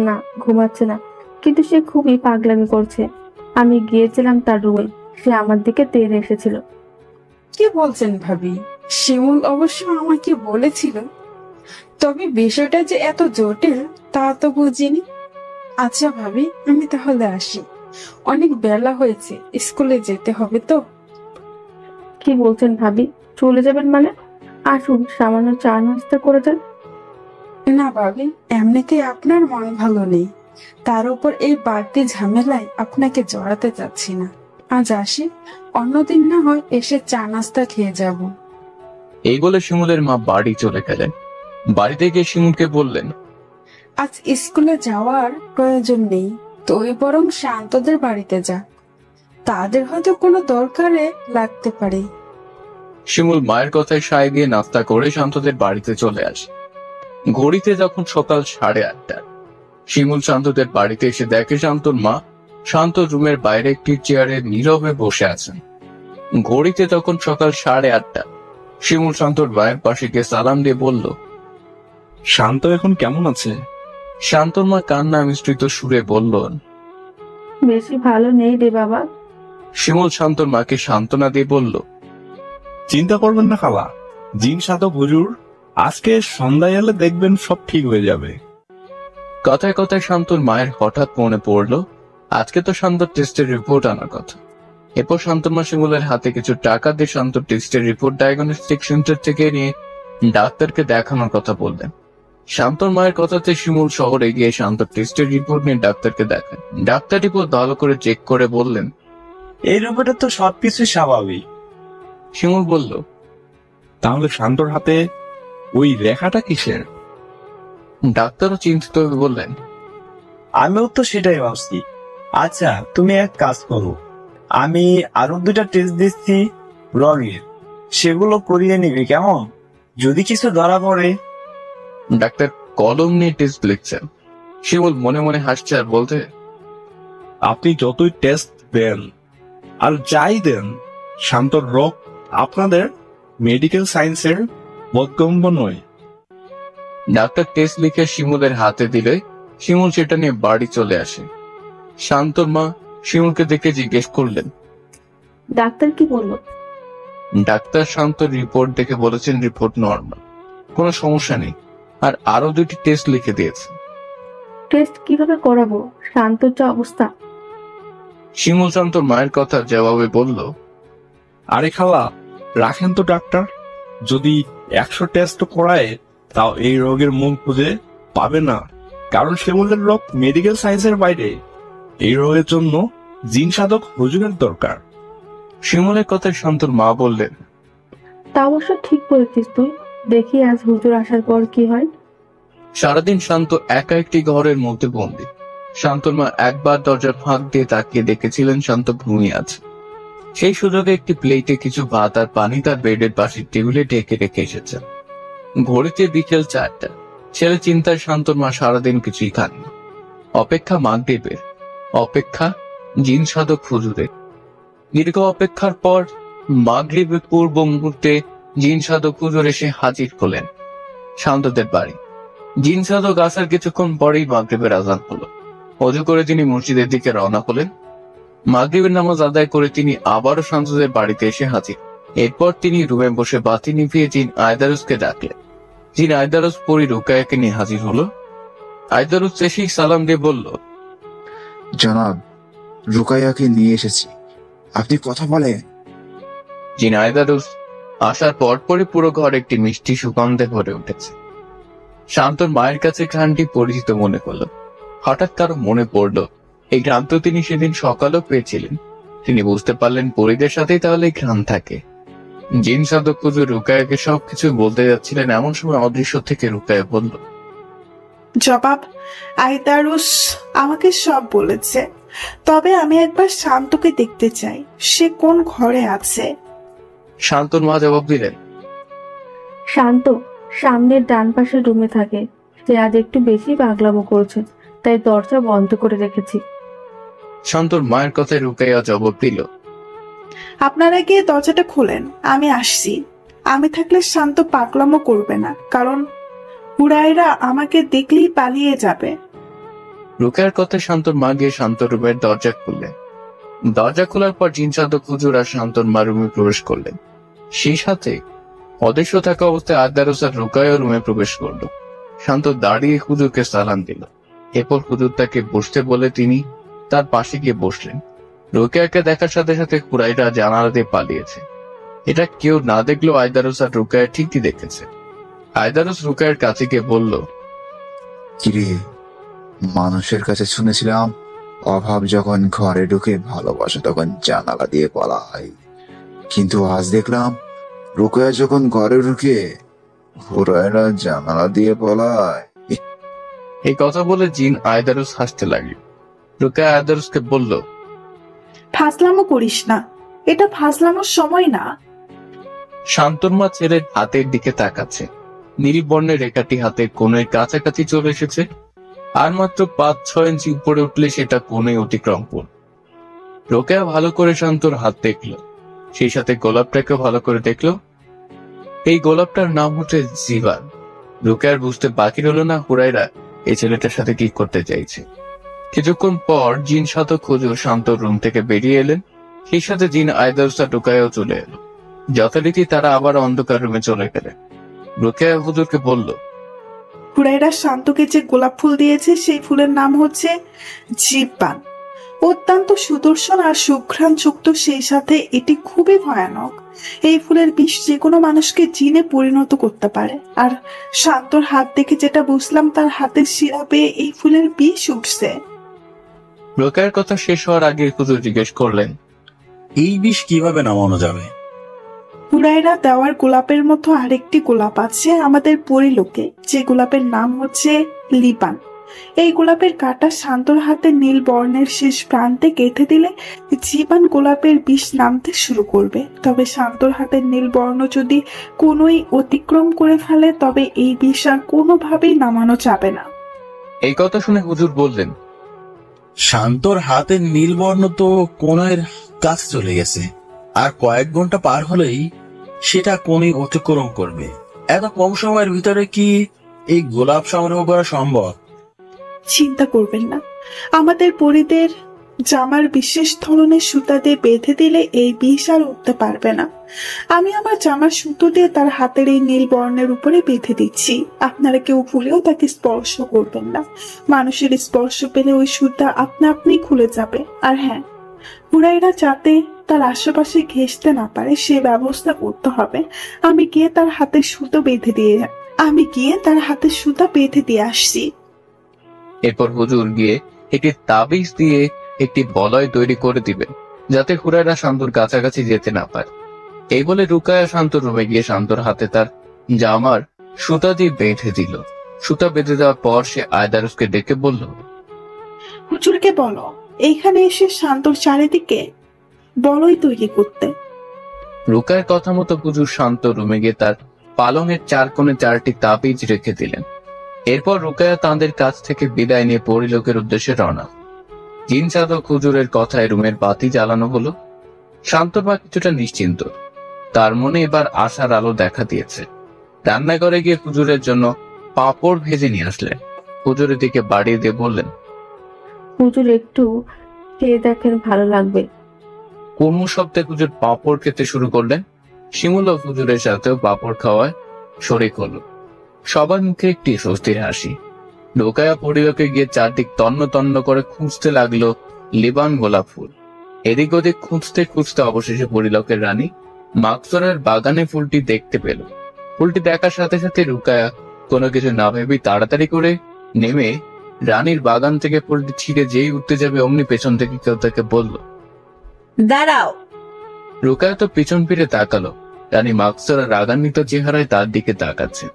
না, ঘুমাচ্ছে না, কিন্তু সে খুবই পাগলামি করছে। আমি গিয়েছিলাম তার রুমে, সে আমার দিকে তেড়ে এসেছিল। কি বলছেন ভাবি? শিমুল অবশ্য আমাকে বলেছিল, তবে বিষয়টা যে এত জটিল তা তো বুঝিনি। আচ্ছা ভাবি, আমি তাহলে আসি, অনেক বেলা হয়েছে, স্কুলে যেতে হবে তো। কি বলছেন ভাবি? চলে যাবেন মানে? আসুন, সামান্য চা নাস্তা করে যান। না ভাবি, এমনিতেই আপনার মন ভালো নেই, তার উপর এই বাড়তি ঝামেলায় আপনাকে জড়াতে চাচ্ছি না। আজ আসি, অন্যদিন না হয় এসে চা নাস্তা খেয়ে যাব। এই বলে শিমুলের মা বাড়ি চলে গেলেন। বাড়িতে গিয়ে শিমুলকে বললেন, আজ স্কুলে যাওয়ার প্রয়োজন নেই, তুই বরং শান্তদের বাড়িতে যা, তাদের হয়তো কোনো দরকারে লাগতে পারে। শিমুল মায়ের কথায় সায় দিয়ে নাস্তা করে শান্তদের বাড়িতে চলে আসে। ঘড়িতে যখন সকাল 8:30, শিমুল শান্তদের বাড়িতে এসে দেখে শান্তর মা শান্ত রুমের বাইরে একটি চেয়ারে নীরবে বসে আছেন। ঘড়িতে তখন সকাল 8:30। শিমুল শান্তর মায়ের পাশে গিয়ে সালাম দিয়ে বলল, শান্ত এখন কেমন আছে? শান্তর মা কান্না মিশ্রিত সুরে বলল, বেশি ভালো নেই রে বাবা। শিমুল শান্তর মাকে সান্ত্বনা দিয়ে বলল, চিন্তা করবেন না খালা, জিন সাধক হুজুর আজকে সন্ধ্যায় এলে দেখবেন সব ঠিক হয়ে যাবে। কথায় কথায় শান্তর মায়ের হঠাৎ মনে পড়লো আজকে তো শান্তর টেস্টের রিপোর্ট আনার কথা। এরপর শান্তর মা শিমুলের হাতে কিছু টাকা দিয়ে শান্তর টেস্টের রিপোর্ট ডায়াগনস্টিক সেন্টার থেকে নিয়ে ডাক্তারকে দেখানোর কথা বললেন। শান্তর মায়ের কথাতে শিমুল শহরে গিয়ে শান্তর টেস্টের রিপোর্ট নিয়ে ডাক্তারকে দেখান। ডাক্তার রিপোর্ট ভালো করে চেক করে বললেন, এই রিপোর্টে তো সবকিছু স্বাভাবিক। শিমুল বলল, তাহলে শান্তর হাতে ওই রেখাটা কিসের? ডাক্তারও চিন্তিত হয়ে বললেন, আমিও তো সেটাই ভাবছি। আচ্ছা, তুমি এক কাজ করো, আমি আরো 2টা টেস্ট দিচ্ছি রঙের, সেগুলো করিয়ে নিবি কেমন? যদি কিছু ধরা পড়ে। ডাক্তার কলম নিয়ে টেস্ট লিখছেন। শিমুল মনে মনে হাসছে আর বলতে, আপনি যতই টেস্ট দেন আর যাই দেন, শান্তর রোগ আপনাদের মেডিকেল সায়েন্সের বোধগম্য নয়। ডাক্তার টেস্ট লিখে শিমুলের হাতে দিলে শিমুল সেটা নিয়ে বাড়ি চলে আসে। শান্তর মা শিমুলকে দেখে জিজ্ঞেস করলেন, ডাক্তার কি বললো? ডাক্তার শান্তর রিপোর্ট দেখে বলেছেন রিপোর্ট নর্মাল, কোনো সমস্যা নেই, আর আরো 2টি টেস্ট লিখে দিয়েছে। টেস্ট কিভাবে করাবো? শান্তর যা অবস্থা। শিমুল শান্তর মায়ের কথা জবাবে বলল, আরে খালা, রাখেন তো ডাক্তার, যদি 100 টেস্ট করায় তাও এই রোগের মূল খুঁজে পাবে না, কারণ শিমুলের রোগ মেডিকেল সায়েন্সের বাইরে। এই রোগের জন্য জিন সাধক হুজুরের দরকার। শিমুলের কথায় শান্তর মা বললেন, তা অবশ্য ঠিক বলেছিস তুই, দেখি আজ হুজুর আসার পর কি হয়। সারাদিন শান্ত একা একটি ঘরের মধ্যে বন্দী। শান্তর মা একবার দরজার ফাঁক দিয়ে তাকিয়ে দেখেছিলেন শান্ত ঘুমিয়ে আছে। সেই সুযোগে একটি প্লেটে কিছু ভাত আর পানি তার বেডের পাশের টেবিলে ঢেকে রেখে এসেছেন। ঘড়িতে বিকেল 4টা। ছেলে চিন্তায় শান্তর মা সারাদিন কিছুই খাননি। অপেক্ষা মাগরিবের, অপেক্ষা জিন সাধক হুজুরের। দীর্ঘ অপেক্ষার পর মাগরিবের পূর্ব মুহূর্তে জিন সাধক হুজুর এসে হাজির হলেন শান্তদের বাড়ি। জিন সাধক আসার কিছুক্ষণ পরেই মাগরিবের আজান হলো। অজু করে তিনি মসজিদের দিকে রওনা হলেন। মাগরিবের নামাজ আদায় করে তিনি আবারও শান্তদের বাড়িতে এসে হাজির। এরপর তিনি রুমে বসে বাতি নিভিয়ে জিন আয়দারুসকে ডাকলেন। জিন আয়দারুস পরি রুকায়াকে নিয়ে হাজির হলো। আয়দারুস এসেই সালাম দিয়ে বলল, জনাব, রুকাইয়াকে নিয়ে এসেছি, আপনি কথা বলেন। জিন আয়দারুস আসার পরপরই পুরো ঘর একটি মিষ্টি সুগন্ধে ভরে উঠেছে। শান্তর মায়ের কাছে ঘ্রাণটি পরিচিত মনে হলো। হঠাৎ কারো মনে পড়ল এই ঘ্রাণ তো তিনি সেদিন সকালেও পেয়েছিলেন। তিনি বুঝতে পারলেন পরিদের সাথেই তাহলে এই ঘ্রাণ থাকে। জিন সাধক হুজুর রুকায়াকে সবকিছু বলতে যাচ্ছিলেন, এমন সময় অদৃশ্য থেকে রুকায়া বলল, জবাব, আইদারুস আমাকে সব বলেছে, তবে আমি একবার শান্তকে দেখতে চাই, সে কোন ঘরে আছে। শান্তর মা জবাব দিলেন, শান্ত সামনের ডান পাশের রুমে থাকে। সে আজ একটু বেশি পাগলামো করছে, তাই দরজা বন্ধ করে রেখেছি। শান্তর মায়ের কথায় রুকাইয়া জবাব দিল, আপনারা গিয়ে দরজাটা খোলেন, আমি আসছি। আমি থাকলে শান্ত পাগলামো করবে না, কারণ হুরাইরা আমাকে দেখলেই পালিয়ে যাবে। রুকায়ার কথায় শান্তর মা গিয়ে শান্ত রুমের দরজা খুললেন। দরজা খোলার পর জিন সাধক হুজুর আর শান্তর মা রুমে প্রবেশ করলেন। সেই সাথে অদৃশ্য থাকা অবস্থায় আয়দারুস আর রুকায়া রুমে প্রবেশ করলো। শান্ত দাঁড়িয়ে হুজুরকে সালাম দিল। এরপর হুজুর তাকে বসতে বলে তিনি তার পাশে গিয়ে বসলেন। রুকায়াকে দেখার সাথে সাথে হুরাইরা জানালা দিয়ে পালিয়েছে। এটা কেউ না দেখলেও আয়দারুস আর রুকায়া ঠিকই দেখেছে। আয়দারুস রুকায়ার কাছে গিয়ে বলল, কিরে, মানুষের কাছে শুনেছিলাম অভাব যখন ঘরে ঢুকে ভালোবাসা তখন জানালা দিয়ে পালায়, কিন্তু আজ দেখলাম রুকায়া যখন ঘরে ঢুকে হুরায়রা জানালা দিয়ে পালায়। এই কথা বলে জিন আয়দারুস হাসতে লাগলো। রুকায়া আয়দারুসকে বলল, ফাজলামো করিস না, এটা ফাজলামোর সময় না। শান্তর মা ছেলের হাতের দিকে তাকাচ্ছে। নীল বর্ণের রেখাটি হাতের কোণের কাছাকাছি চলে এসেছে। আর মাত্র 5-6 ইঞ্চি উপরে উঠলে সেটা কোণে অতিক্রম করবে। রুকায়া ভালো করে শান্তর হাত দেখলো, সেই সাথে গোলাপটাকে ভালো করে দেখলো। এই গোলাপটার নাম হচ্ছে জিবান। রুকায়ার বুঝতে বাকি রইল না হুরাইরা এই ছেলেটার সাথে কি করতে চাইছে। কিছুক্ষণ পর জিন সাধক হুজুর শান্তর রুম থেকে বেরিয়ে এলেন। সেই সাথে জিন আয়দারসা রুকায়াও চলে এলো। যথারীতি তারা আবার অন্ধকার রুমে চলে গেলেন। রুকায়া হুজুরকে বলল, হুরাইরা শান্তকে যে গোলাপ ফুল দিয়েছে সেই ফুলের নাম হচ্ছে জীববান। অত্যন্ত সুদর্শন আর সুঘ্রাণ যুক্ত, সেই সাথে এটি খুবই ভয়ানক। এই ফুলের বিষ যে কোনো মানুষকে জিনে পরিণত করতে পারে। আর শান্তর হাত দেখে যেটা বুঝলাম, তার হাতের শিরা বেয়ে এই ফুলের বিষ উঠছে। রুকায়ার কথা শেষ হওয়ার আগে হুজুর জিজ্ঞেস করলেন, এই বিষ কিভাবে নামানো যাবে? হুরাইরা দেওয়ার গোলাপের মতো আরেকটি গোলাপ আছে আমাদের পরিলোকে, যে গোলাপের নাম হচ্ছে লিবান। এই গোলাপের কাঁটা শান্তর হাতে নীল বর্ণের শেষ প্রান্তে গেঁথে দিলে জীবান গোলাপের বিষ নামতে শুরু করবে। তবে শান্তর হাতের নীল বর্ণ যদি কোনোই অতিক্রম করে ফেলে, তবে এই বিষ আর কোনোভাবেই নামানো যাবে না। এই কথা শুনে হুজুর বললেন, শান্তর হাতের নীলবর্ণ তো কোণের কাছে চলে গেছে, আর কয়েক ঘন্টা পার হলেই সেটা কোণই অতিক্রম করবে। এত কম সময়ের ভিতরে কি এই গোলাপ সংগ্রহ করা সম্ভব? চিন্তা করবেন না, আমাদের পরিদের জামার বিশেষ ধরনের সুতা দিয়ে বেঁধে দিলে এই বিষ আর উঠতে পারবে না। আমি আমার জামার সুতো দিয়ে তার হাতের এই নীল বর্ণের উপরে বেঁধে দিচ্ছি। আপনারা কেউ ভুলেও তাকে স্পর্শ করবেন না। মানুষের স্পর্শ পেলে ওই সুতা আপনা আপনি খুলে যাবে। আর হ্যাঁ, হুরাইরা যাতে তার আশেপাশে ঘেঁষতে না পারে সে ব্যবস্থা করতে হবে। আমি গিয়ে তার হাতের সুতা বেঁধে দিয়ে আসছি। এরপর হুজুর গিয়ে একটি তাবিজ দিয়ে একটি বলয় তৈরি করে দিবেন, যাতে হুরায়রা শান্তর কাছাকাছি যেতে না পারে। এই বলে রুকায়া শান্তর রুমে গিয়ে শান্তর হাতে তার জামার সুতা দিয়ে বেঁধে দিল। সুতা বেঁধে দেওয়ার পর সে আয়দারুসকে ডেকে বলল, হুজুরকে বলো এইখানে এসে শান্তর চারিদিকে বলয় তৈরি করতে। রুকায়ের কথা মতো হুজুর শান্ত রুমে গিয়ে তার পালঙের চার কোণে 4টি তাবিজ রেখে দিলেন। এরপর রুকায়া তাঁদের কাছ থেকে বিদায় নিয়ে পরিলোকের উদ্দেশ্যে রওনা। জিন সাধক হুজুরের কথায় রুমের বাতি জ্বালানো হলো। শান্তমা কিছুটা নিশ্চিন্ত, তার মনে এবার আশার আলো দেখা দিয়েছে। রান্নাঘরে গিয়ে হুজুরের জন্য পাঁপড় ভেজে নিয়ে আসলেন। হুজুরের দিকে বাড়িয়ে দিয়ে বললেন, হুজুর একটু খেয়ে দেখেন, ভালো লাগবে। কোন শব্দে হুজুর পাঁপড় খেতে শুরু করলেন। শিমুল ও হুজুরের সাথেও পাঁপড় খাওয়ায় শরিক হলো। সবার মুখে একটি স্বস্তির হাসি। রুকায়া পরিলোকে গিয়ে চারদিক তন্ন তন্ন করে খুঁজতে লাগলো লিবান গোলাপ ফুল। এদিক ওদিক খুঁজতে খুঁজতে অবশেষে পরিলোকের রানী মাকসুরার বাগানে ফুলটি দেখতে পেল। ফুলটি দেখার সাথে সাথে রুকায়া কোনো কিছু না ভেবে তাড়াতাড়ি করে নেমে রানীর বাগান থেকে ফুলটি ছিঁড়ে যেই উঠতে যাবে অমনি পেছন থেকে কেউ তাকে বলল, দাঁড়াও। রুকায়া তো পিছন ফিরে তাকালো। রানী মাকসুরা রাগান্বিত চেহারায় তার দিকে তাকাচ্ছে।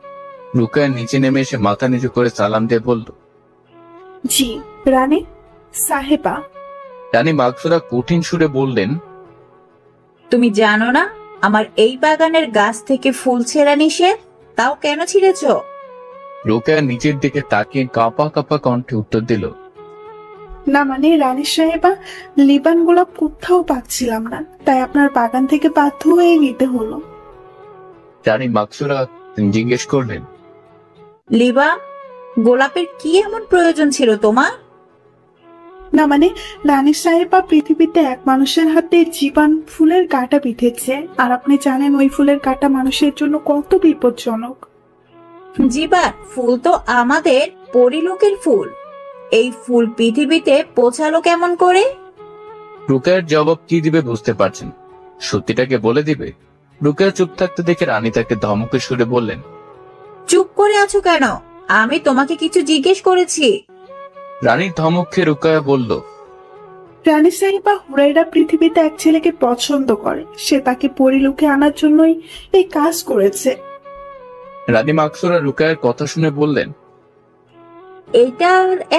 রুকায়া নিচে নেমে এসে মাথা নিচু করে সালাম দিয়ে বলল, জি রানী সাহেবা। রানী মাকসুরা কঠিন সুরে বললেন, তুমি জানো না আমার এই বাগানের গাছ থেকে ফুল ছেঁড়া নিষেধ, তাও কেন ছিঁড়েছ? রুকায়া নিচের দিকে তাকিয়ে কাঁপা কাঁপা কণ্ঠে উত্তর দিল, না মানে রানী সাহেবা, লিবান গোলাপ কোথাও পাচ্ছিলাম না, তাই আপনার বাগান থেকে বাধ্য হয়ে নিতে হলো। রানী মাকসুরা জিজ্ঞেস করলেন, লিবা, গোলাপের কি এমন প্রয়োজন ছিল তোমার? না মানে রানী সাহেবা, পৃথিবীতে এক মানুষের হাতে জীবান ফুলের কাঁটা বিঁধেছে, আর আপনি জানেন ওই ফুলের কাঁটা মানুষের জন্য কত বিপজ্জনক। জীবান ফুল তো আমাদের পরিলোকের ফুল, এই ফুল পৃথিবীতে পৌঁছালো কেমন করে? রুকায়ার জবাব কি দিবে বুঝতে পারছেন। সত্যিটাকে বলে দিবে? রুকায়া চুপ থাকতে দেখে রানী তাকে ধমকে সুরে বললেন, চুপ করে আছো কেন? আমি তোমাকে কিছু জিজ্ঞেস করেছি। রানীর ধমক খেয়ে রুকায়া বলল, রানী সাহেবা, হুরাইরা পৃথিবীতে এক ছেলেকে পছন্দ করে, সে তাকে পরিলোকে আনার জন্যই এই কাজ করেছে। রানী মাকসুরা রুকায়ার কথা শুনে বললেন, এটা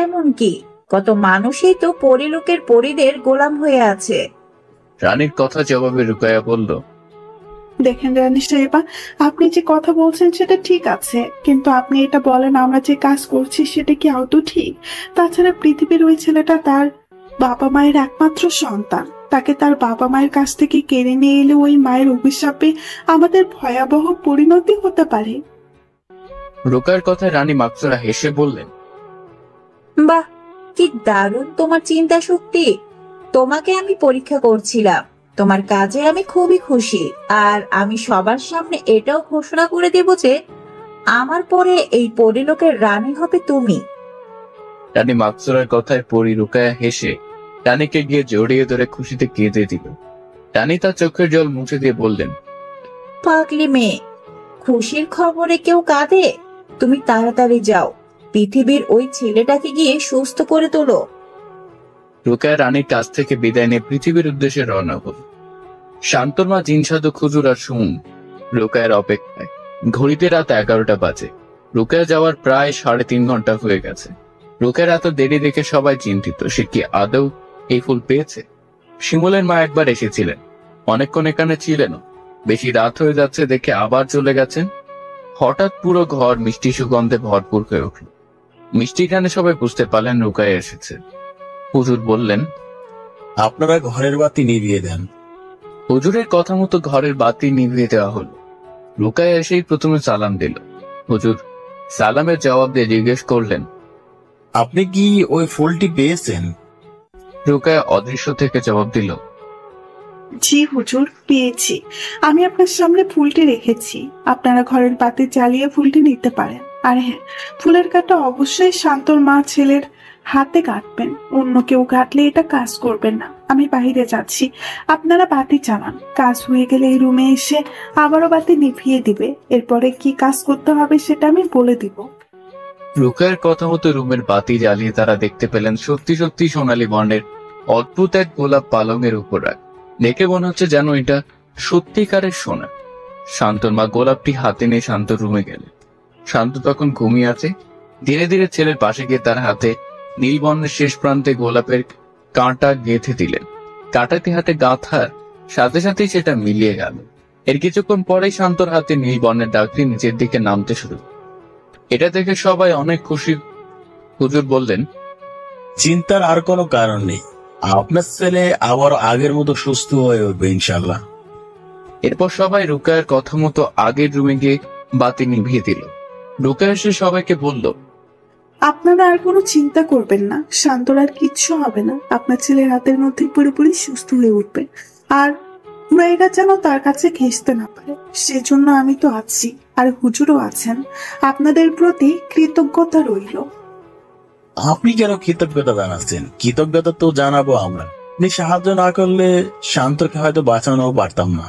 এমন কি? কত মানুষই তো পরিলোকের পরিদের গোলাম হয়ে আছে। রানীর কথা জবাবে রুকায়া বলল, দেখেন রানী সাহেবা, আপনি যে কথা বলছেন সেটা ঠিক আছে, কিন্তু আপনি এটা বলেন আমরা যে কাজ করছি সেটা কি আদৌ ঠিক? তাছাড়া পৃথিবীর ওই ছেলেটা তার বাবা মায়ের একমাত্র সন্তান, তাকে তার বাবা মায়ের কাছ থেকে কেড়ে নিয়ে এলে ওই মায়ের অভিশাপে আমাদের ভয়াবহ পরিণতি হতে পারে। রুকায়ার কথায় রানী মাকসুরা হেসে বললেন, বাহ, কি দারুণ তোমার চিন্তা শক্তি! তোমাকে আমি পরীক্ষা করছিলাম, তোমার কাজে আমি খুবই খুশি। আর আমি সবার সামনে এটাও ঘোষণা করে দেব যে আমার পরে এই পরিলোকের রানী হবে তুমি। রানী মাকসুরার কথায় পরি রুকায়া হেসে রানীকে গিয়ে জড়িয়ে ধরে খুশিতে কেঁদে দিল। রানী তার চোখের জল মুছে দিয়ে বললেন, পাগলি মেয়ে, খুশির খবরে কেউ কাঁদে? তুমি তাড়াতাড়ি যাও, পৃথিবীর ওই ছেলেটাকে গিয়ে সুস্থ করে তোলো। রুকায়া রানীর কাছ থেকে বিদায় নিয়ে পৃথিবীর উদ্দেশ্যে রওনা হল। শান্তর মা, জিনসাদু, খুজুর আর সুমন রুকায়ার অপেক্ষায়। ঘড়িতে রাত 11টা বাজে। রুকায়া যাওয়ার প্রায় 3.5 ঘন্টা হয়ে গেছে। রুকায়ার এত দেরি দেখে সবাই চিন্তিত, সে কি আদৌ এই ফুল পেয়েছে? শিমুলের মা একবার এসেছিলেন, অনেকক্ষণ এখানে ছিলেনও। বেশি রাত হয়ে যাচ্ছে দেখে আবার চলে গেছেন। হঠাৎ পুরো ঘর মিষ্টি সুগন্ধে ভরপুর হয়ে উঠল। মিষ্টি খানে সবাই বুঝতে পারলেন রুকায়া এসেছে। হুজুর বললেন, আপনারা ঘরের বাতি নিভিয়ে দেন। হুজুরের কথা মতো ঘরের বাতি নিভিয়ে দেওয়া হলো। রুকায়া এসেই প্রথমে সালাম দিল। হুজুর সালামের জবাব দিয়ে জিজ্ঞেস করলেন, আপনি কি ওই ফুলটি পেয়েছেন? রুকায়া অদৃশ্য থেকে জবাব দিল, জি হুজুর, পেয়েছি। আমি আপনার সামনে ফুলটি রেখেছি, আপনারা ঘরের বাতি জ্বালিয়ে ফুলটি নিতে পারেন। আর হ্যাঁ, ফুলের কাটা অবশ্যই শান্তর মা ছেলের হাতে কাটবেন, অন্য কেউ কাটলে এটা কাজ করবেন না। আমি বাইরে যাচ্ছি, আপনারা বাতি চালান। কাজ হয়ে গেলে এই রুমে এসে আবারও বাতি নিভিয়ে দিবে। এরপরে কি কাজ করতে হবে সেটা আমি বলে দিব। রুকায়ার কথা মতো রুমের বাতি জ্বালিয়ে তারা দেখতে পেলেন সত্যি সত্যি সোনালী বর্ণের অদ্ভুত এক গোলাপ পালঙের উপর রাখ। দেখে মনে হচ্ছে যেন এটা সত্যিকারের সোনা। শান্তর মা গোলাপটি হাতে নিয়ে শান্তর রুমে গেলেন। শান্ত তখন ঘুমিয়ে আছে। ধীরে ধীরে ছেলের পাশে গিয়ে তার হাতে নীল বর্ণের শেষ প্রান্তে গোলাপের কাঁটা গেঁথে দিলেন। কাঁটাতে হাতে গাঁথার সাথে সাথেই সেটা মিলিয়ে গেল। এর কিছুক্ষণ পরেই শান্তর হাতে নীল বর্ণের ডাকটি নিচের দিকে নামতে শুরু। এটা দেখে সবাই অনেক খুশি। হুজুর বললেন, চিন্তার আর কোনো কারণ নেই, আপনার ছেলে আবার আগের মতো সুস্থ হয়ে উঠবে ইনশাল্লাহ। এরপর সবাই রুকায়ার কথা মতো আগের রুমে গিয়ে বাতি নিভিয়ে দিল। রুকায়া এসে সবাইকে বলল, আপনারা আর কোনো চিন্তা করবেন না, শান্তর আর কিচ্ছু হবে না। আপনার ছেলের হাতের মধ্যে পুরোপুরি সুস্থ হয়ে উঠবে। আর পুরাইরা যেন তার কাছে ঘেঁষতে না পারে, সেজন্য আমি তো আছি, আর হুজুরও আছেন। আপনাদের প্রতি কৃতজ্ঞতা রইল। আপনি কেন কৃতজ্ঞতা জানাচ্ছেন? কৃতজ্ঞতা তো জানাবো আমরা। আপনি সাহায্য না করলে শান্তকে হয়তো বাঁচানোও পারতাম না।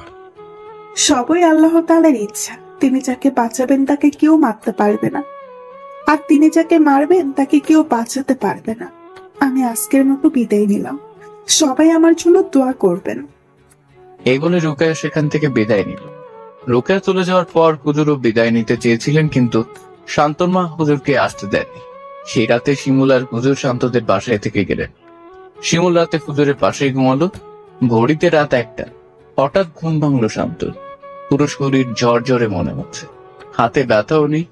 সবই আল্লাহ তাআলার ইচ্ছা। তিনি যাকে বাঁচাবেন তাকে কেউ মারতে পারবে না, আর তিনি যাকে মারবেন তাকে কেউ বাঁচাতে পারবে না। আমি আজকের মতো বিদায় নিলাম, সবাই আমার জন্য দোয়া করবেন। এই বলে রুকায়া সেখান থেকে বিদায় নিল। রুকায়া চলে যাওয়ার পর হুজুরও বিদায় নিতে চেয়েছিলেন, কিন্তু শান্তর মা হুজুরকে আসতে দেননি। সেই রাতে শিমুল আর হুজুর শান্তদের বাসায় থেকে গেলেন। শিমুল রাতে হুজুরের পাশেই ঘুমালো। ঘড়িতে রাত 1টা। হঠাৎ ঘুম ভাঙলো শান্তর। পুরো শরীর জ্বরে মনে হচ্ছে, হাতে ব্যথাও নেই।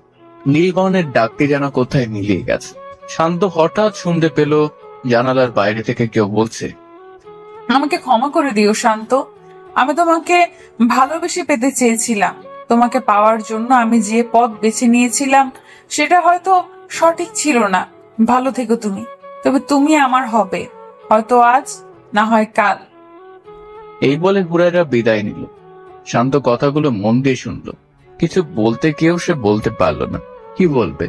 নীলবর্ণের ডাকটি যেন কোথায় মিলিয়ে গেছে। শান্ত হঠাৎ শুনতে পেল জানালার বাইরে থেকে কেউ বলছে, আমাকে ক্ষমা করে দিও শান্ত, আমি তোমাকে ভালোবেসে পেতে চেয়েছিলাম। তোমাকে পাওয়ার জন্য আমি যে পথ বেছে নিয়েছিলাম সেটা হয়তো সঠিক ছিল না। ভালো থেকো তুমি, তবে তুমি আমার হবে, হয়তো আজ, না হয় কাল। এই বলে হুরায়রা বিদায় নিল। শান্ত কথাগুলো মন দিয়ে শুনলো। কিছু বলতে গিয়েও সে বলতে পারল না। কি বলবে?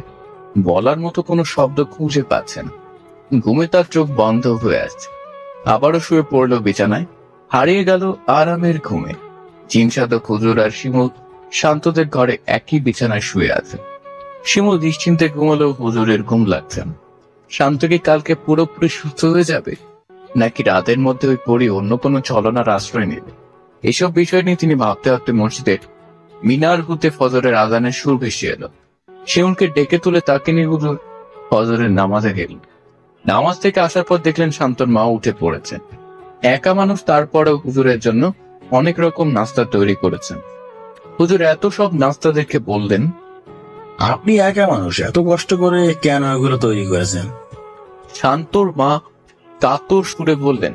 বলার মতো কোনো শব্দ খুঁজে পাচ্ছে না। ঘুমে তার চোখ বন্ধ হয়ে আসছে। আবারও শুয়ে পড়লো বিছানায়। হারিয়ে গেল আরামের ঘুমে। জিনসাদ, হুজুর আর শিমুল শান্তদের ঘরে একই বিছানায় শুয়ে আছে। শিমুল নিশ্চিন্তে ঘুমালেও হুজুরের ঘুম লাগছে না। শান্ত কি কালকে পুরোপুরি সুস্থ হয়ে যাবে, নাকি রাতের মধ্যে ওই পরি অন্য কোনো ছলনার আশ্রয় নেবে? এসব বিষয় নিয়ে তিনি ভাবতে ভাবতে মসজিদের মিনার হতে ফজরের আজানের সুর ভেসে এলো। শিমুলকে ডেকে তুলে তাকে নিয়ে হুজুর ফজরের নামাজে গেল। নামাজ থেকে আসার পর দেখলেন শান্তর মা উঠে পড়েছেন। একা মানুষ, তারপরেও হুজুরের জন্য অনেক রকম নাস্তা তৈরি করেছেন। হুজুর এত সব নাস্তা দেখে বললেন, আপনি একা মানুষ, এত কষ্ট করে কেন এগুলো তৈরি করেছেন? শান্তর মা কাতর সুরে বললেন,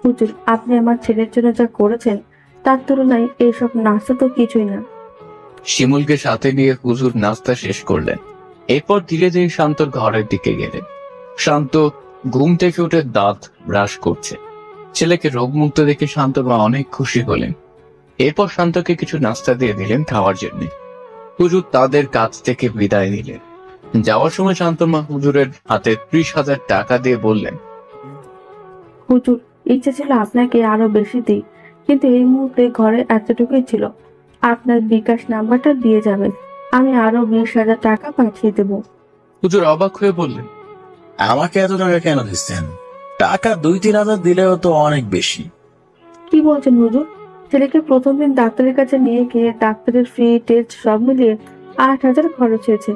হুজুর, আপনি আমার ছেলের জন্য যা করেছেন তার তুলনায় এইসব নাস্তা তো কিছুই না। শিমুলকে সাথে নিয়ে হুজুর নাস্তা শেষ করলেন। এরপর ধীরে ধীরে শান্তর ঘরের দিকে গেলেন। শান্ত ঘুম থেকে উঠে দাঁত ব্রাশ করছে। ছেলেকে রোগমুক্ত দেখে শান্তর মা অনেক খুশি হলেন। এরপর শান্তকে কিছু নাস্তা দিয়ে দিলেন খাওয়ার জন্য। হুজুর তাদের কাছ থেকে বিদায় নিলেন। যাওয়ার সময় শান্তর মা হুজুরের হাতে 30,000 টাকা দিয়ে বললেন, হুজুর, ইচ্ছে ছিল আপনাকে আরো বেশি দিই, কিন্তু এই মুহূর্তে ঘরে এতটুকুই ছিল। আপনার বিকাশ নাম্বারটা দিয়ে যাবেন, আমি আরো 20,000 টাকা পাঠিয়ে দেব। হুজুর অবাক হয়ে বললেন, আমাকে এত টাকা কেন দিচ্ছেন? টাকা 2-3 হাজার দিলেও তো অনেক বেশি। কি বলছেন হুজুর? ছেলেকে প্রথম দিন ডাক্তারের কাছে নিয়ে গিয়ে ডাক্তারের ফি, টেস্ট সব মিলিয়ে 8,000 খরচ হয়েছে।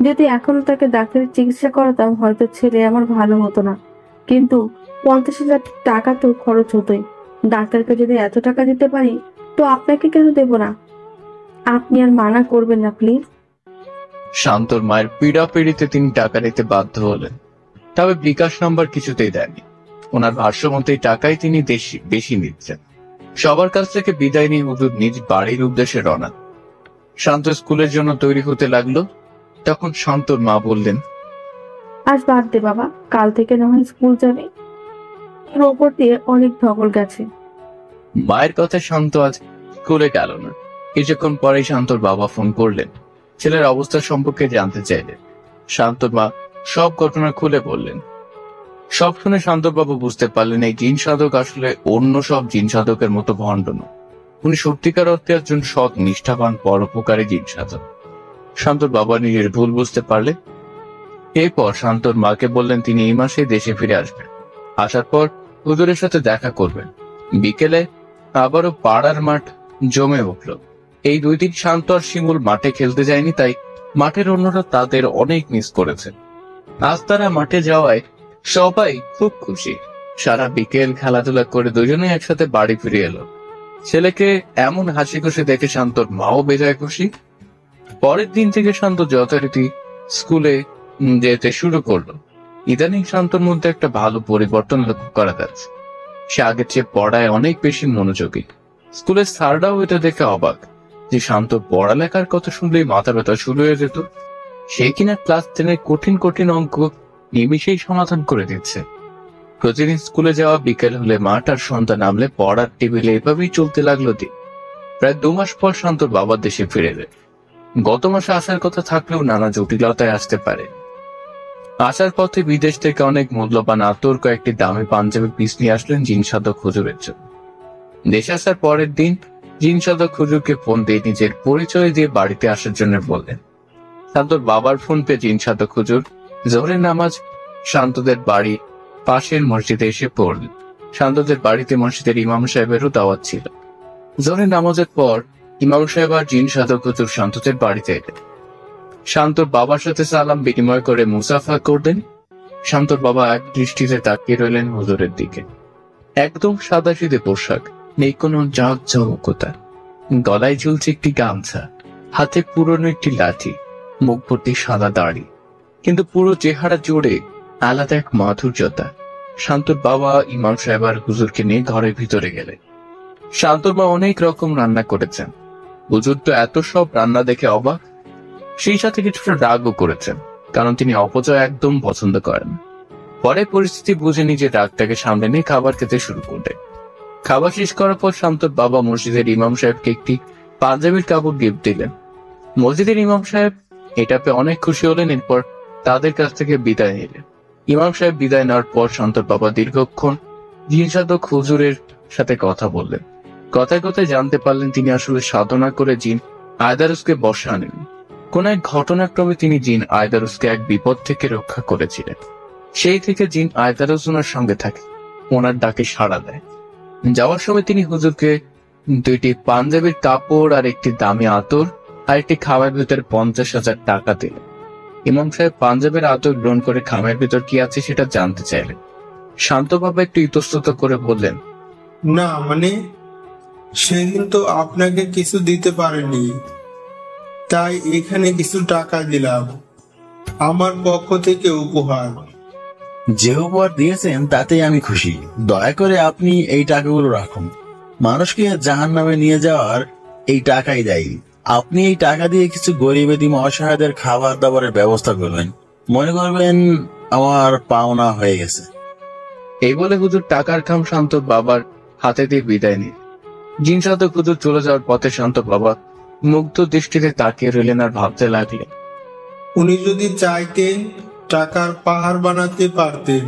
যদি এখনো তাকে ডাক্তারের চিকিৎসা করাতাম হয়তো ছেলে আমার ভালো হতো না, কিন্তু 50,000 টাকা তো খরচ হতোই। ডাক্তারকে যদি এত টাকা দিতে পারি তো আপনাকে কেন দেব না? আপনি আর মানা করবেন না প্লিজ। শান্তর মায়ের পীড়াপিড়িতে তিনি টাকা নিতে বাধ্য হলেন। তবে বিকাশ নাম্বার কিছুতেই দেননি। ওনার ভাষ্য মতেই টাকাই তিনি বেশি নিচ্ছেন। সবার কাছ থেকে বিদায় নিয়ে হুজুর নিজ বাড়ির উদ্দেশ্যে রওনা। শান্ত স্কুলের জন্য তৈরি হতে লাগলো। তখন শান্তর মা বললেন, আজ বাদ দে বাবা, কাল থেকে না হয় স্কুল যাবে। এর ওপর দিয়ে অনেক ধকল গেছে। মায়ের কথা শান্ত আজ স্কুলে গেল না। কিছুক্ষণ পরেই শান্তর বাবা ফোন করলেন। ছেলের অবস্থা সম্পর্কে জানতে চাইলেন। শান্তর মা সব ঘটনা খুলে বললেন। সব শুনে শান্তর বাবু বুঝতে পারলেন এই জিন সাধক আসলে অন্য সব জিন সাধকের মতো ভণ্ড নন। উনি সত্যিকার অর্থে একজন সৎ, নিষ্ঠাবান, পরোপকারী জিন সাধক। শান্তর বাবা নিজের ভুল বুঝতে পারলেন। এরপর শান্তর মাকে বললেন তিনি এই মাসেই দেশে ফিরে আসবেন। আসার পর হুজুরের সাথে দেখা করবেন। বিকেলে আবারও পাড়ার মাঠ জমে উঠল। এই 2 দিন শান্ত আর শিমুল মাঠে খেলতে যায়নি, তাই মাঠের অন্যরা তাদের অনেক মিস করেছে। আজ তারা মাঠে যাওয়ায় সবাই খুব খুশি। সারা বিকেল খেলাধুলা করে দুজনে একসাথে বাড়ি ফিরে এলো। ছেলেকে এমন হাসি খুশি দেখে শান্তর মাও বেজায় খুশি। পরের দিন থেকে শান্ত যথারীতি স্কুলে যেতে শুরু করলো। ইদানিং শান্তর মধ্যে একটা ভালো পরিবর্তন লক্ষ্য করা যাচ্ছে। সে আগের চেয়ে পড়ায় অনেক বেশি মনোযোগী। স্কুলের স্যাররাও এটা দেখে অবাক যে শান্ত পড়ালেখার কথা শুনলেই মাথা ব্যথা শুরু হয়ে যেত। সে কিনা ক্লাস 10-এর কঠিন কঠিন অঙ্ক নিমিষেই সমাধান করে দিচ্ছে। প্রতিদিন স্কুলে যাওয়া, বিকেল হলে মাঠ আর সন্ধ্যা নামলে পড়ার টেবিলে এভাবেই চলতে লাগলো দিন। প্রায় 2 মাস পর শান্তর বাবার দেশে ফিরে যায়। গত মাসে আসার কথা থাকলেও নানা জটিলতায় আসতে পারে। আসার পথে বিদেশ থেকে অনেক মূল্যবান আতর, কয়েকটি দামি পাঞ্জাবি পিস নিয়ে আসলেন জিন সাধক হুজুরের জন্য। দেশে আসার পরের দিন জিন সাধক হুজুরকে ফোন দিয়ে নিজের পরিচয় দিয়ে বাড়িতে আসার জন্য বললেন। শান্তর বাবার ফোন পেয়ে জিন সাধক হুজুর জোহরের নামাজ শান্তদের বাড়ি পাশের মসজিদে এসে পড়লেন। শান্তদের বাড়িতে মসজিদের ইমাম সাহেবেরও দাওয়াত ছিল। জোহরের নামাজের পর ইমাম সাহেব আর জিন সাধক হুজুর শান্তদের বাড়িতে এলেন। শান্তর বাবার সাথে সালাম বিনিময় করে মুসাফা করলেন। শান্তর বাবা এক দৃষ্টিতে তাকিয়ে রইলেন হুজুরের দিকে। একদম সাদাসিধে পোশাক, নেই কোনো জাঁকজমকতা। গলায় ঝুলছে একটি গামছা, হাতে পুরনো একটি লাঠি, মুখ ভর্তি সাদা দাড়ি, কিন্তু পুরো চেহারা জুড়ে আলাদা এক মাধুর্যতা। শান্তর বাবা ইমাম সাহেব আর হুজুরকে নিয়ে ঘরের ভিতরে গেলেন। শান্তর মা অনেক রকম রান্না করেছেন। হুজুর তো এত সব রান্না দেখে অবাক, সেই সাথে কিছুটা রাগও করেছেন, কারণ তিনি অপচয় একদম পছন্দ করেন। পরে পরিস্থিতি বুঝে নিজের রাগটাকে সামনে নিয়ে খাবার খেতে শুরু করলেন। খাবার শেষ করার পর শান্তর বাবা মসজিদের ইমাম সাহেবকে একটি পাঞ্জাবির কাপড় গিফট দিলেন। মসজিদের ইমাম সাহেব এটা পেয়ে অনেক খুশি হলেন। এরপর তাদের কাছ থেকে বিদায় নিলেন। ইমাম সাহেব বিদায় নেওয়ার পর শান্তর বাবা দীর্ঘক্ষণ জিন সাধক হুজুরের সাথে কথা বললেন। কথায় কথায় জানতে পারলেন তিনি আসলে সাধনা করে জিন আয়দারুসকে বশে আনেন। কোন এক ঘটনাক্রমে তিনি জিন আয়দারুসকে এক বিপদ থেকে রক্ষা করেছিলেন। সেই থেকে জিন আয়দারুস ওনার সঙ্গে থাকে, ওনার ডাকে সাড়া দেয়। যাওয়ার সময় তিনি হুজুরকে 2টি পাঞ্জাবির কাপড় আর একটি দামি আতর আর একটি খামের ভিতরে 50,000 টাকা দিলেন। ইমাম সাহেব পাঞ্জাবের আতর গ্রহণ করে খামের ভিতর কি আছে সেটা জানতে চাইলেন। শান্ত বাবা একটু ইতস্তত করে বললেন, না মানে সেদিন তো আপনাকে কিছু দিতে পারেনি, তাই এখানে কিছু টাকা দিলাম, আমার পক্ষ থেকে উপহার। যে উপহার দিয়েছেন তাতেই আমি খুশি। দয়া করে আপনি এই টাকাগুলো রাখুন। মানুষকে জাহান্নামে নিয়ে যাওয়ার এই টাকাই দেয়। আপনি এই টাকা দিয়ে কিছু গরিব এতিম অসহায়দের খাবার দাবারের ব্যবস্থা করবেন। মনে করবেন আমার পাওনা হয়ে গেছে। এই বলে হুজুর টাকার খাম শান্তর বাবার হাতে দিয়ে বিদায় নিল। জিন সাধক হুজুর চলে যাওয়ার পথে শান্তর বাবা মুগ্ধ দৃষ্টিতে তাকিয়ে রইলেন আর ভাবতে লাগলেন, উনি যদি চাইতেন টাকার পাহাড় বানাতে পারতেন,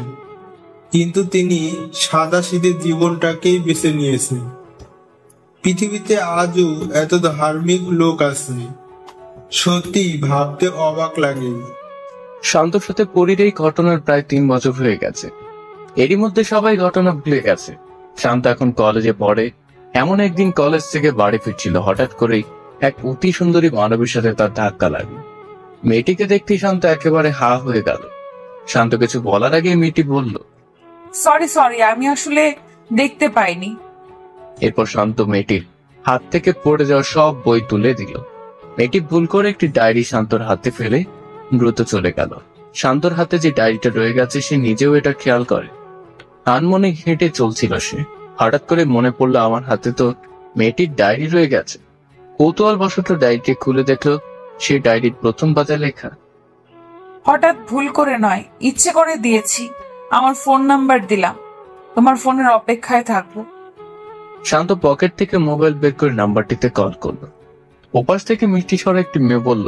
কিন্তু তিনি সাদাসিধে জীবনটাকেই বেছে নিয়েছেন। পৃথিবীতে আজও এত ধার্মিক লোক আছে, সত্যি ভাবতে অবাক লাগে। শান্তর সাথে পরীর এই ঘটনার প্রায় 3 বছর হয়ে গেছে। এরই মধ্যে সবাই ঘটনা ভুলে গেছে। শান্ত এখন কলেজে পড়ে। এমন একদিন কলেজ থেকে বাড়ি ফিরছিল, হঠাৎ করেই এক অতি সুন্দরী মানবীর সাথে তার ধাক্কা লাগে। মেয়েটিকে দেখতেই শান্ত একেবারে হা হয়ে গেল। শান্ত কিছু বলার আগে মেয়েটি বলল, সরি, আমি আসলে দেখতে পাইনি। এরপর শান্ত মেয়েটির হাত থেকে পড়ে যাওয়া সব বই তুলে দিল। মেয়েটি ভুল করে একটি ডায়েরি শান্তর হাতে ফেলে দ্রুত চলে গেল। শান্তর হাতে যে ডায়েরিটা রয়ে গেছে সে নিজেও এটা খেয়াল করে। আনমনে হেঁটে চলছিল সে। হঠাৎ করে মনে পড়লো, আমার হাতে তো মেয়েটির ডায়েরি রয়ে গেছে। কৌতূহল বশত ডায়েরিটি খুলে দেখলো সেই ডায়েরির প্রথম পাতায় লেখা, হঠাৎ ভুল করে নয়, ইচ্ছে করে দিয়েছি। আমার ফোন নাম্বার দিলাম, তোমার ফোনের অপেক্ষায় থাকবো। শান্ত পকেট থেকে মোবাইল বের করে নাম্বারটিতে কল করলো। ওপাশ থেকে মিষ্টি স্বরে একটি মেয়ে বলল,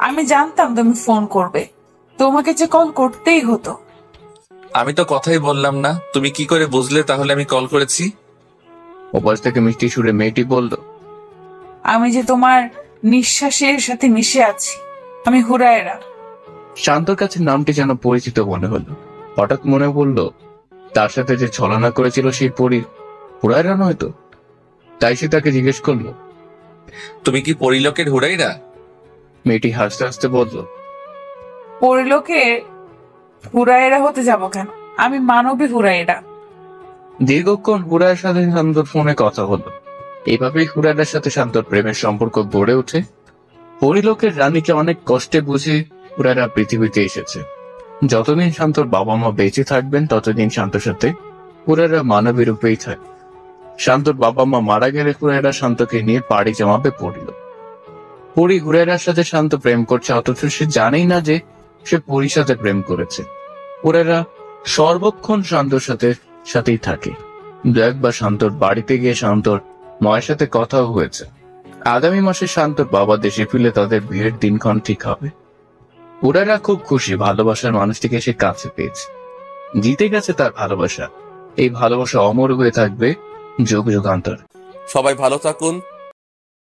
আমি জানতাম তুমি ফোন করবে, তোমাকে যে কল করতেই হতো। আমি তো কথাই বললাম না, তুমি কি করে বুঝলে তাহলে আমি কল করেছি? ওপাশ থেকে মিষ্টি সুরে মেয়েটি বলল, আমি যে তোমার নিঃশ্বাসের সাথে মিশে আছি, আমি হুরায়রা। শান্তর কাছে নামটি যেন পরিচিত মনে হলো। হঠাৎ মনে পড়ল, তার সাথে যে ছলনা করেছিল সেই পরী হুরায়রা নয়তো। তাই সে তাকে জিজ্ঞেস করলো, তুমি কি পরিলোকের হুরাইরা? মেয়েটি হাসতে হাসতে বলল, পরিলোকের হুরায়রা হতে যাব কেন, আমি মানবী হুরায়রা। দীর্ঘক্ষণ হুরায়ের সাথে শান্তর ফোনে কথা হলো। এইভাবেই হুরায়রার সাথে শান্তর প্রেমের সম্পর্ক গড়ে ওঠে। পরিলোকের রানীকে অনেক কষ্টে বুঝে হুরায়রা পৃথিবীতে এসেছে। যতদিন শান্তর বাবা মা বেঁচে থাকবেন ততদিন শান্তর সাথে হুরায়রা মানবী রূপেই থাকবে। শান্তর বাবা মা মারা গেলে হুরায়রা শান্তকে নিয়ে পাড়ি জমাবে পড়িল। পরি হুরায়রার সাথে শান্ত প্রেম করছে, অথচ সে জানেই না যে সে পরির সাথে প্রেম করেছে। হুরায়রা সর্বক্ষণ শান্তর সাথেই থাকে। দু একবার শান্তর বাড়িতে গিয়ে শান্তর মায়ের সাথে কথাও হয়েছে। আগামী মাসে শান্তর বাবা দেশে ফিরলে তাদের বিয়ের দিনক্ষণ ঠিক হবে। হুরায়রা খুব খুশি, ভালোবাসার মানুষটিকে সে কাছে পেয়েছে। জিতে গেছে তার ভালোবাসা। এই ভালোবাসা অমর হয়ে থাকবে যুগ যুগান্তর। সবাই ভালো থাকুন,